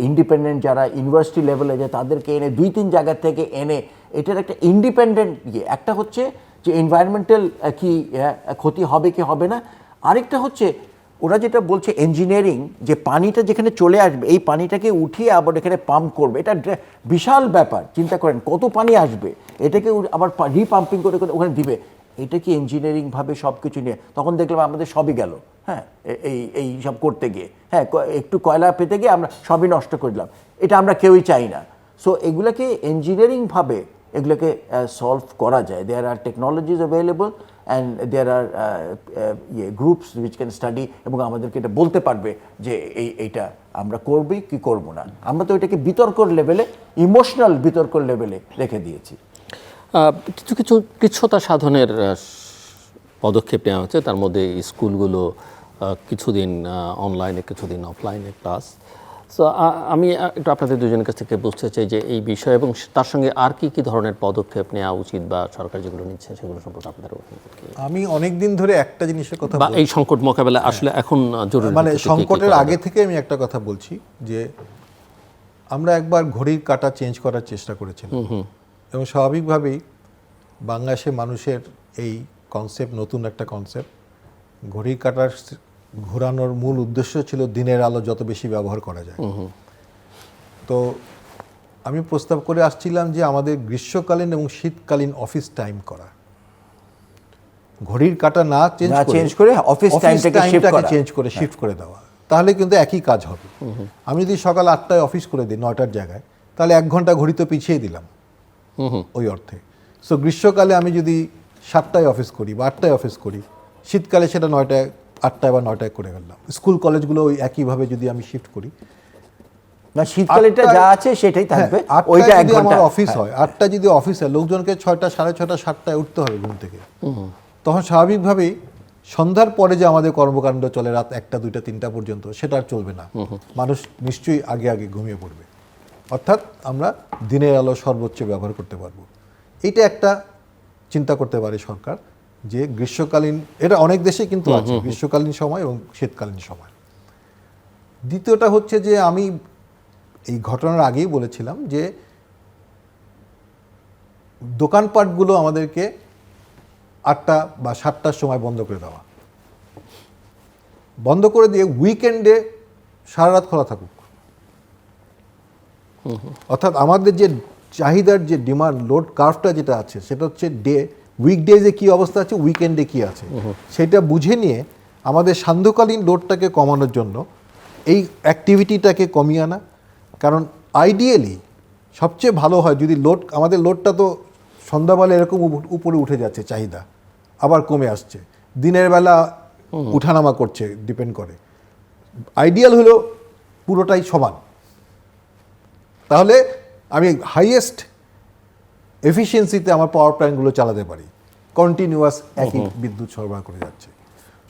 ইন্ডিপেন্ডেন্ট যারা ইউনিভার্সিটি লেভেলে যায়, তাদেরকে এনে 2-3 জায়গা থেকে এনে এটার একটা ইন্ডিপেন্ডেন্ট একটা হচ্ছে যে এনভায়রনমেন্টাল কি ক্ষতি হবে কি হবে না, আরেকটা হচ্ছে ওরা যেটা বলছে ইঞ্জিনিয়ারিং, যে পানিটা যেখানে চলে আসবে এই পানিটাকে উঠিয়ে আবার এখানে পাম্প করবে, এটা বিশাল ব্যাপার। চিন্তা করেন কত পানি আসবে, এটাকে আবার রিপাম্পিং করে ওখানে দিবে। এটা কি ইঞ্জিনিয়ারিংভাবে সব কিছু নিয়ে, তখন দেখলাম আমাদের সবই গেল, হ্যাঁ, এই সব করতে গিয়ে, হ্যাঁ, একটু কয়লা পেতে গিয়ে আমরা সবই নষ্ট করে দিলাম। এটা আমরা কেউই চাই না। সো এগুলোকে ইঞ্জিনিয়ারিংভাবে এগুলোকে সলভ করা যায়। There are technologies available and there are groups which can study, এবং আমাদেরকে এটা বলতে পারবে যে এইটা আমরা করবি কি করব না। আমরা তো এটাকে বিতর্কর লেভেলে, ইমোশনাল বিতর্কর লেভেলে রেখে দিয়েছি। কিছু কিছু কৃচ্ছতা সাধনের পদক্ষেপ নেওয়া হচ্ছে, তার মধ্যে স্কুলগুলো কিছুদিন অনলাইনে কিছুদিন অফলাইনে ক্লাস। সো আমি একটু আপনাদের দুজনের কাছ থেকে বুঝতে চাই যে এই বিষয় এবং তার সঙ্গে আর কি কি ধরনের পদক্ষেপ নেওয়া উচিত বা সরকার যেগুলো নিচ্ছে সেগুলো সম্পর্কে আপনাদের অভিমত কি? আমি অনেক দিন ধরে একটা জিনিসের কথা বা এই সংকট মোকাবেলা আসলে এখন জরুরি মানে ভিত্তিতে কি কি সংকটের করা আগে যায়? থেকে আমি একটা কথা বলছি যে আমরা একবার ঘড়ির কাঁটা চেঞ্জ করার চেষ্টা করেছিলাম এবং স্বাভাবিকভাবেই বাংলাদেশের মানুষের এই কনসেপ্ট নতুন একটা কনসেপ্ট। ঘড়ির কাঁটার ঘোরানোর মূল উদ্দেশ্য ছিল দিনের আলো যত বেশি ব্যবহার করা যায়। তো আমি প্রস্তাব করে আসছিলাম যে আমাদের গ্রীষ্মকালীন এবং শীতকালীন অফিস টাইম করা, ঘড়ির কাঁটা না চেঞ্জ করে অফিস টাইমটাকে চেঞ্জ করে শিফট করে দেওয়া, তাহলে কিন্তু একই কাজ হবে। আমি যদি সকাল 8টায় অফিস করে দিই 9টার জায়গায়, তাহলে 1 ঘন্টা ঘড়ি তো পিছিয়ে দিলাম ওই অর্থে। সো গ্রীষ্মকালে আমি যদি 7টায় অফিস করি বা 8টায় অফিস করি, শীতকালে সেটা 9টায় 8টায় বা 9টায় করে ফেললাম। স্কুল কলেজগুলো ওই একইভাবে যদি আমি শিফট করি, না শীতকালেটা যা আছে সেটাই থাকবে, ওইটা ওইটা 1 ঘন্টা আমার অফিস হয়। 8টা যদি অফিস হয়, লোকজনকে 6টা 6:30 7টায় উঠতে হবে ঘুম থেকে। তখন স্বাভাবিকভাবেই সন্ধ্যার পরে যে আমাদের কর্মকাণ্ড চলে রাত 1টা 2টা 3টা পর্যন্ত, সেটা আর চলবে না। মানুষ নিশ্চয়ই আগে আগে ঘুমিয়ে পড়বে। অর্থাৎ আমরা দিনের আলো সর্বোচ্চ ব্যবহার করতে পারবো। এইটা একটা চিন্তা করতে পারে সরকার যে গ্রীষ্মকালীন, এটা অনেক দেশে কিন্তু আছে, গ্রীষ্মকালীন সময় এবং শীতকালীন সময়। দ্বিতীয়টা হচ্ছে যে আমি এই ঘটনার আগেই বলেছিলাম যে দোকানপাটগুলো আমাদেরকে 8টা বা 7টার সময় বন্ধ করে দেওয়া, বন্ধ করে দিয়ে উইকেন্ডে সারা রাত খোলা থাকুক। অর্থাৎ আমাদের যে চাহিদার যে ডিমান্ড লোড কার্ভটা যেটা আছে, সেটা হচ্ছে উইকডেজে কী অবস্থা আছে, উইকেন্ডে কী আছে, সেটা বুঝে নিয়ে আমাদের সান্ধ্যকালীন লোডটাকে কমানোর জন্য এই অ্যাক্টিভিটিটাকে কমিয়ে আনা। কারণ আইডিয়ালি সবচেয়ে ভালো হয় যদি আমাদের লোডটা তো সন্ধ্যাবেলা এরকম উপরে উঠে যাচ্ছে চাহিদা, আবার কমে আসছে, দিনের বেলা উঠানামা করছে, ডিপেন্ড করে। আইডিয়াল হলো পুরোটাই সমান, তাহলে আমি হাইয়েস্ট এফিসিয়েন্সিতে আমার পাওয়ার প্ল্যান্টগুলো চালাতে পারি, কন্টিনিউয়াস একই বিদ্যুৎ সরবরাহ করে যাচ্ছে।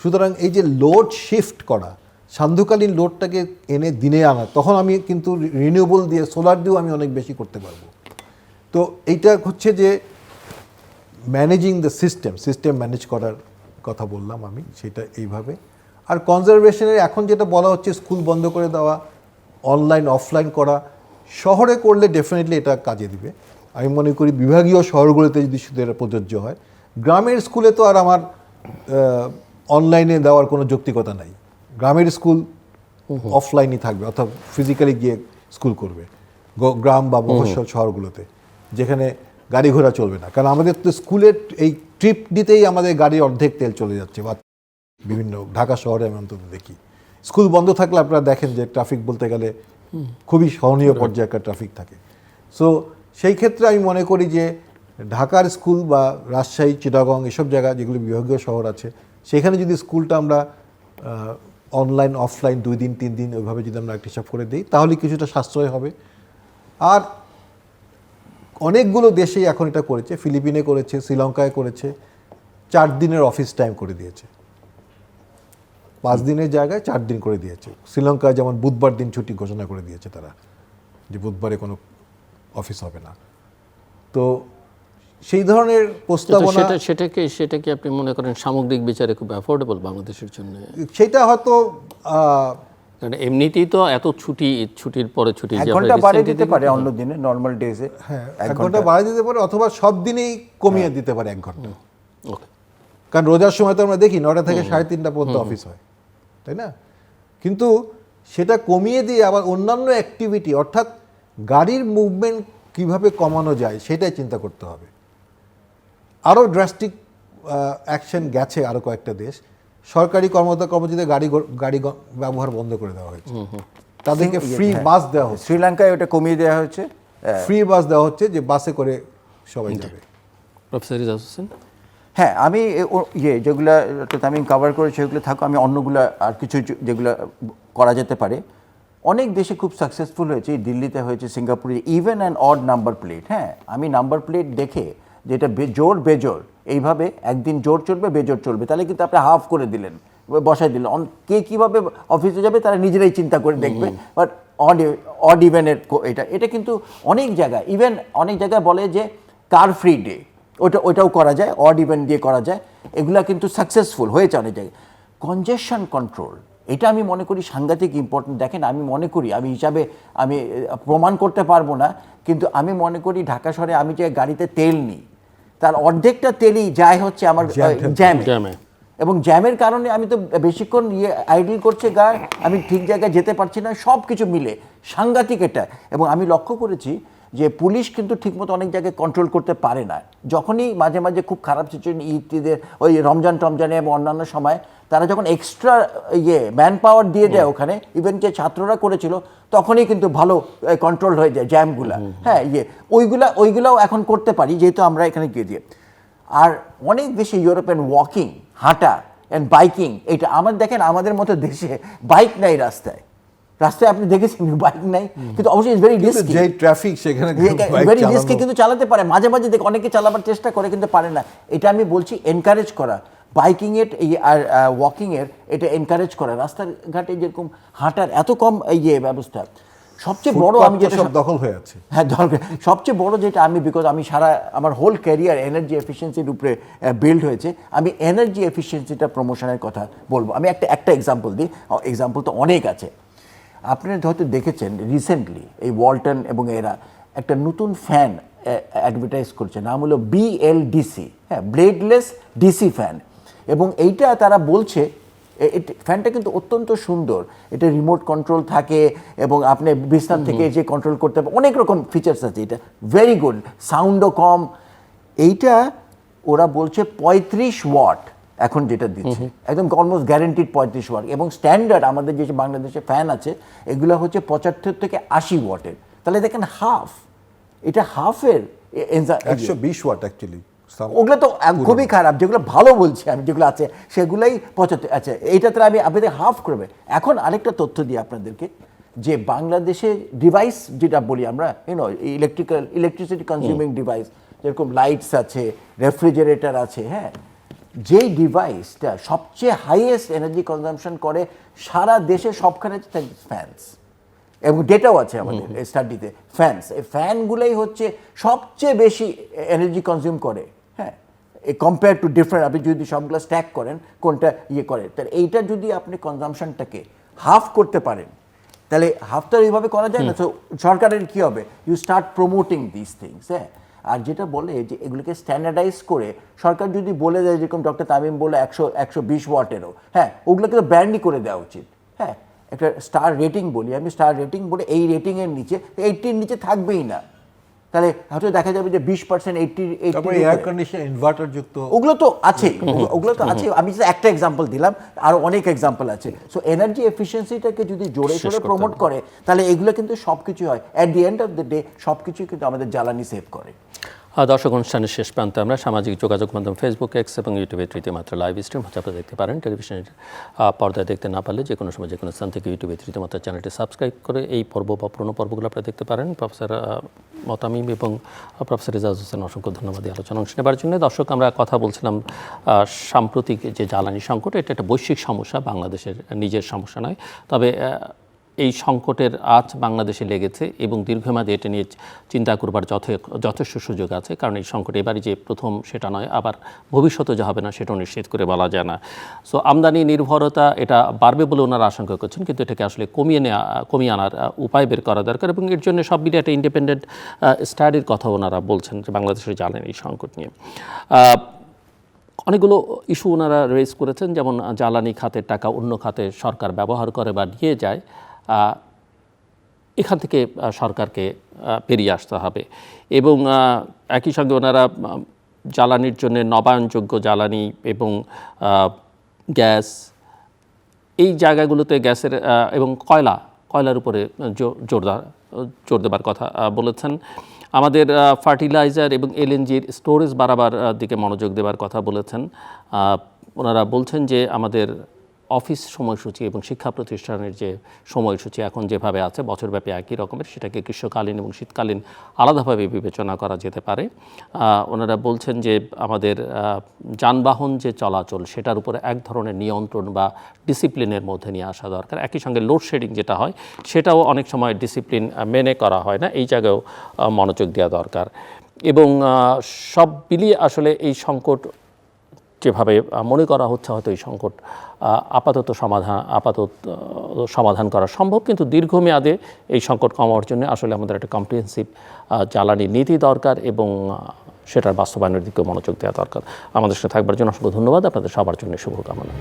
সুতরাং এই যে লোড শিফট করা, সান্ধ্যকালীন লোডটাকে এনে দিনে আনা, তখন আমি কিন্তু রিনিউয়েবল দিয়ে সোলার দিয়েও আমি অনেক বেশি করতে পারবো। তো এইটা হচ্ছে যে ম্যানেজিং দ্য সিস্টেম ম্যানেজ করার কথা বললাম আমি, সেটা এইভাবে। আর কনজারভেশনের এখন যেটা বলা হচ্ছে স্কুল বন্ধ করে দেওয়া, অনলাইন অফলাইন করা, শহরে করলে ডেফিনেটলি এটা কাজে দিবে। আমি মনে করি বিভাগীয় শহরগুলোতে যদি শুধু এটা প্রযোজ্য হয়, গ্রামের স্কুলে তো আর আমার অনলাইনে দেওয়ার কোনো যৌক্তিকতা নাই। গ্রামের স্কুল অফলাইনই থাকবে, অর্থাৎ ফিজিক্যালি গিয়ে স্কুল করবে গ্রাম বা মফস্বল শহরগুলোতে, যেখানে গাড়ি ঘোড়া চলবে না। কারণ আমাদের তো স্কুলের এই ট্রিপ দিতেই আমাদের গাড়ির অর্ধেক তেল চলে যাচ্ছে, বা বিভিন্ন ঢাকা শহরে আমি অন্তত দেখি। স্কুল বন্ধ থাকলে আপনারা দেখেন যে ট্রাফিক বলতে গেলে খুবই সহনীয় পর্যায়ে একটা ট্রাফিক থাকে। সো সেই ক্ষেত্রে আমি মনে করি যে ঢাকার স্কুল বা রাজশাহী, চিটাগং এসব জায়গা যেগুলো বিভাগীয় শহর আছে, সেখানে যদি স্কুলটা আমরা অনলাইন অফলাইন 2 দিন 3 দিন ওইভাবে যদি আমরা একটা হিসাব করে দিই, তাহলে কিছুটা সাশ্রয় হবে। আর অনেকগুলো দেশেই এখন এটা করেছে, ফিলিপিনে করেছে, শ্রীলঙ্কায় করেছে, 4 দিনের অফিস টাইম করে দিয়েছে, 5 দিনের জায়গায় 4 দিন করে দিয়েছে। শ্রীলঙ্কায় যেমন বুধবার দিন ছুটি ঘোষণা করে দিয়েছে তারা, যে বুধবারে কোনো অফিস হবে না। তো সেই ধরনের প্রস্তাবনা, সেটা কি আপনি মনে করেন সামগ্রিক বিচারে খুব অ্যাফোর্ডেবল বাংলাদেশের জন্য? সেটা হয়তো কারণ এমনিতেই তো এত ছুটির পরে ছুটি 1 ঘন্টা বাড়িয়ে দিতে পারে অন্য দিনে, নর্মাল ডেজে। হ্যাঁ, 1 ঘন্টা বাড়িয়ে দিতে পারে, অথবা সব দিনেই কমিয়ে দিতে পারে 1 ঘন্টা। কারণ রোজার সময় তো আমরা দেখি 9টা থেকে 3:30 পর্যন্ত অফিস হয়, তাই না? কিন্তু সেটা কমিয়ে দিয়ে আবার অন্যান্য অ্যাক্টিভিটি, অর্থাৎ গাড়ির মুভমেন্ট কিভাবে কমানো যায় সেটাই চিন্তা করতে হবে। আরও ড্রাস্টিক অ্যাকশন গেছে আরও কয়েকটা দেশ, সরকারি কর্মচারীদের গাড়ি ব্যবহার বন্ধ করে দেওয়া হয়েছে, তাদেরকে ফ্রি বাস দেওয়া হচ্ছে। শ্রীলঙ্কায় ওটা কমিয়ে দেওয়া হয়েছে, ফ্রি বাস দেওয়া হচ্ছে, যে বাসে করে সবাই যাবে। প্রফেসর রিজাজ হোসেন? হ্যাঁ, আমি যেগুলো আমি কভার করেছি সেগুলো থাকো, আমি অন্যগুলো আর কিছু যেগুলো করা যেতে পারে। অনেক দেশে খুব সাকসেসফুল হয়েছে, দিল্লিতে হয়েছে, সিঙ্গাপুরে, even and odd number plate. হ্যাঁ, আমি নাম্বার প্লেট দেখে যেটা জোর বেজোর এইভাবে একদিন জোর চলবে বেজোর চলবে, তাহলে কিন্তু আপনি হাফ করে দিলেন, বসাই দিলেন। কে কীভাবে অফিসে যাবে তারা নিজেরাই চিন্তা করে দেখবে। বাট অড ইভেনের এটা কিন্তু অনেক জায়গায়, ইভেন অনেক জায়গায় বলে যে কার ফ্রি ডে, ওটাও করা যায়, অড ইভেন্ট দিয়ে করা যায়। এগুলা কিন্তু সাকসেসফুল হয়েছে অনেক জায়গায়। কনজেশন কন্ট্রোল, এটা আমি মনে করি সাংঘাতিক ইম্পর্টেন্ট। দেখেন, আমি মনে করি, আমি হিসাবে আমি প্রমাণ করতে পারবো না, কিন্তু আমি মনে করি ঢাকা শহরে আমি যে গাড়িতে তেল নিই তার অর্ধেকটা তেলই যায় হচ্ছে আমার জ্যামে। এবং জ্যামের কারণে আমি তো বেশিক্ষণ আইডল করছে গাড়ি, আমি ঠিক জায়গায় যেতে পারছি না, সব কিছু মিলে সাংঘাতিক এটা। এবং আমি লক্ষ্য করেছি যে পুলিশ কিন্তু ঠিকমতো অনেক জায়গায় কন্ট্রোল করতে পারে না। যখনই মাঝে মাঝে খুব খারাপ সিচুয়েশন, ঈদের ওই রমজানে এবং অন্যান্য সময় তারা যখন এক্সট্রা ম্যান পাওয়ার দিয়ে দেয় ওখানে, ইভেন যে ছাত্ররা করেছিল, তখনই কিন্তু ভালো কন্ট্রোল হয়ে যায় জ্যামগুলা। হ্যাঁ, ওইগুলাও এখন করতে পারি যেহেতু আমরা এখানে গিয়ে দিয়ে। আর অনেক দেশে ইউরোপিয়ান ওয়াকিং, হাঁটা অ্যান্ড বাইকিং, এটা দেখেন আমাদের মতো দেশে বাইক নাই রাস্তায় আপনি দেখেছেন বাইক নাই, কিন্তু অবশ্যই ইজ ভেরি রিস্কি, যে ট্রাফিক সেখানে ভেরি রিস্কি, কিন্তু চালাতে পারে মাঝে মাঝে দেখ অনেকে চালাবার চেষ্টা করে কিন্তু পারে না। এটা আমি বলছি এনকারেজ করা, বাইকিংয়ের আর ওয়াকিংয়ের এটা এনকারেজ করা। রাস্তাঘাটে যেরকম হাঁটার এত কম ব্যবস্থা। সবচেয়ে বড় আমি যেটা সব দখল হয়ে আছে, হ্যাঁ দরকার, সবচেয়ে বড় যেটা আমি, বিকজ আমি আমার হোল ক্যারিয়ার এনার্জি এফিসিয়েন্সির উপরে বিল্ড হয়েছে, আমি এনার্জি এফিসিয়েন্সিটা প্রমোশনের কথা বলবো। আমি একটা এক্সাম্পল দিই, এক্সাম্পল তো অনেক আছে। আপনারা হয়তো দেখেছেন রিসেন্টলি এই ওয়ালটন এবং এরা একটা নতুন ফ্যান অ্যাডভার্টাইজ করছে, নাম হলো BLDC, হ্যাঁ, ব্লেডলেস ডিসি ফ্যান। এবং এইটা তারা বলছে ফ্যানটা কিন্তু অত্যন্ত সুন্দর, এটা রিমোট কন্ট্রোল থাকে এবং আপনি বিছানা থেকে যে কন্ট্রোল করতে পারবেন, অনেক রকম ফিচার্স আছে, এটা ভেরি গুড, সাউন্ডও কম। এইটা ওরা বলছে 35 ওয়াট এখন যেটা দিচ্ছে, একদম অলমোস্ট গ্যারেন্টিড 35 ওয়াট। এবং স্ট্যান্ডার্ড আমাদের যে বাংলাদেশে ফ্যান আছে এগুলো হচ্ছে 75 থেকে 80 ওয়াটের। তাহলে দেখেন হাফ, এটা হাফের 120 ওয়াট অ্যাকচুয়ালি। ওগুলো তো খুবই খারাপ, যেগুলো ভালো বলছি আমি, যেগুলো আছে সেগুলোই 75। আচ্ছা, এইটাতে আমি আপনাদের হাফ করবে। এখন আরেকটা তথ্য দিই আপনাদেরকে, যে বাংলাদেশে ডিভাইস যেটা বলি আমরা, ইলেকট্রিসিটি কনজিউমিং ডিভাইস, যেরকম লাইটস আছে, রেফ্রিজারেটর আছে, হ্যাঁ, যেই ডিভাইসটা সবচেয়ে হাইয়েস্ট এনার্জি কনজাম্পশন করে সারা দেশে সবখানে ফ্যানস, এবং ডেটাও আছে আমাদের স্টাডিতে, ফ্যানস। এই ফ্যানগুলোই হচ্ছে সবচেয়ে বেশি এনার্জি কনজিউম করে, হ্যাঁ, কম্পেয়ার টু ডিফারেন্ট। আপনি যদি সবগুলো স্ট্যাক করেন কোনটা করে, তাহলে এইটা যদি আপনি কনজাম্পশনটাকে হাফ করতে পারেন, তাহলে হাফটা এইভাবে করা যায় না। তো সরকারের কী হবে, you start promoting this things, হ্যাঁ। আর যেটা বলে যে এগুলোকে স্ট্যান্ডার্ডাইজ করে সরকার যদি বলে দেয়, যেরকম ডক্টর তামিম বলে 120 ওয়াটেরও, হ্যাঁ, ওগুলোকে তো ব্যান্ডই করে দেওয়া উচিত, হ্যাঁ। একটা স্টার রেটিং বলি আমি, স্টার রেটিং বলে এই রেটিংয়ের নিচে 80-র নিচে থাকবেই না, তাহলে হয়তো দেখা যাবে যে 20% 80 এয়ার কন্ডিশন ইনভার্টার যুক্ত, ওগুলো তো আছে, ওগুলো তো আছে। আমি একটা এক্সাম্পল দিলাম, আরো অনেক এক্সাম্পল আছে। সো এনার্জি এফিসিয়েন্সিটাকে যদি জোরে সোরে প্রমোট করে, তাহলে এগুলো কিন্তু সবকিছু হয়, at the end of the day সবকিছু কিন্তু আমাদের জ্বালানি সেভ করে। দর্শক, অনুষ্ঠানের শেষ প্রান্তে আমরা সামাজিক যোগাযোগ মাধ্যম ফেসবুক, এক্স এবং ইউটিউবে তৃতীয় মাত্রা লাইভ স্ট্রিম হচ্ছে আপনারা দেখতে পারেন। টেলিভিশনের পর্দায় দেখতে না পারলে যে কোনো সময় যে কোনো স্থান থেকে ইউটিউবে তৃতীয় মাত্রা চ্যানেলটি সাবস্ক্রাইব করে এই পর্ব বা পুরনো পর্বগুলো আপনারা দেখতে পারেন। প্রফেসর মতামিম এবং প্রফেসর রেজাউল হোসেন অসংখ্য ধন্যবাদ এই আলোচনা অংশ নেবার জন্য। দর্শক, আমরা কথা বলছিলাম সাম্প্রতিক যে জ্বালানি সংকট, এটা একটা বৈশ্বিক সমস্যা, বাংলাদেশের নিজের সমস্যা নয়। তবে এই সংকটের আঁচ বাংলাদেশে লেগেছে এবং দীর্ঘমেয়াদে এটা নিয়ে চিন্তা করবার যথেষ্ট সুযোগ আছে, কারণ এই সংকট এবারই যে প্রথম সেটা নয়, আবার ভবিষ্যতে যা হবে না সেটাও নিশ্চিত করে বলা যায় না। সো আমদানি নির্ভরতা এটা বাড়বে বলে ওনারা আশঙ্কা করছেন, কিন্তু এটাকে আসলে কমিয়ে আনার উপায় বের করা দরকার, এবং এর জন্য সব মিলিয়ে একটা ইন্ডিপেন্ডেন্ট স্টাডির কথা ওনারা বলছেন যে বাংলাদেশের জ্বালানি সংকট নিয়ে। অনেকগুলো ইস্যু ওনারা রেজ করেছেন, যেমন জ্বালানি খাতের টাকা অন্য খাতে সরকার ব্যবহার করে বা নিয়ে যায়, এখান থেকে সরকারকে বেরিয়ে আসতে হবে। এবং একই সঙ্গে ওনারা জ্বালানির জন্য নবায়নযোগ্য জ্বালানি এবং গ্যাস, এই জায়গাগুলোতে গ্যাসের এবং কয়লার উপরে জোর দেবার কথা বলেছেন। আমাদের ফার্টিলাইজার এবং এলএনজির স্টোরেজ বাড়াবার দিকে মনোযোগ দেবার কথা বলেছেন। ওনারা বলছেন যে আমাদের অফিস সময়সূচি এবং শিক্ষা প্রতিষ্ঠানের যে সময়সূচি এখন যেভাবে আছে বছরব্যাপী একই রকমের, সেটাকে গ্রীষ্মকালীন এবং শীতকালীন আলাদাভাবে বিবেচনা করা যেতে পারে। ওনারা বলছেন যে আমাদের যানবাহন যে চলাচল সেটার উপরে এক ধরনের নিয়ন্ত্রণ বা ডিসিপ্লিনের মধ্যে নিয়ে আসা দরকার। একই সঙ্গে লোডশেডিং যেটা হয় সেটাও অনেক সময় ডিসিপ্লিন মেনে করা হয় না, এই জায়গায়ও মনোযোগ দেওয়া দরকার। এবং সব মিলিয়ে আসলে এই সংকট যেভাবে মনে করা হচ্ছে হয়তো এই সংকট আপাতত সমাধান করা সম্ভব, কিন্তু দীর্ঘমেয়াদে এই সংকট কমানোর জন্য আসলে আমাদের একটা কম্প্রিহেন্সিভ জ্বালানি নীতি দরকার এবং সেটার বাস্তবায়নের দিকেও মনোযোগ দেওয়া দরকার। আমাদের সাথে থাকবার জন্য অসংখ্য ধন্যবাদ, আপনাদের সবার জন্য শুভকামনা।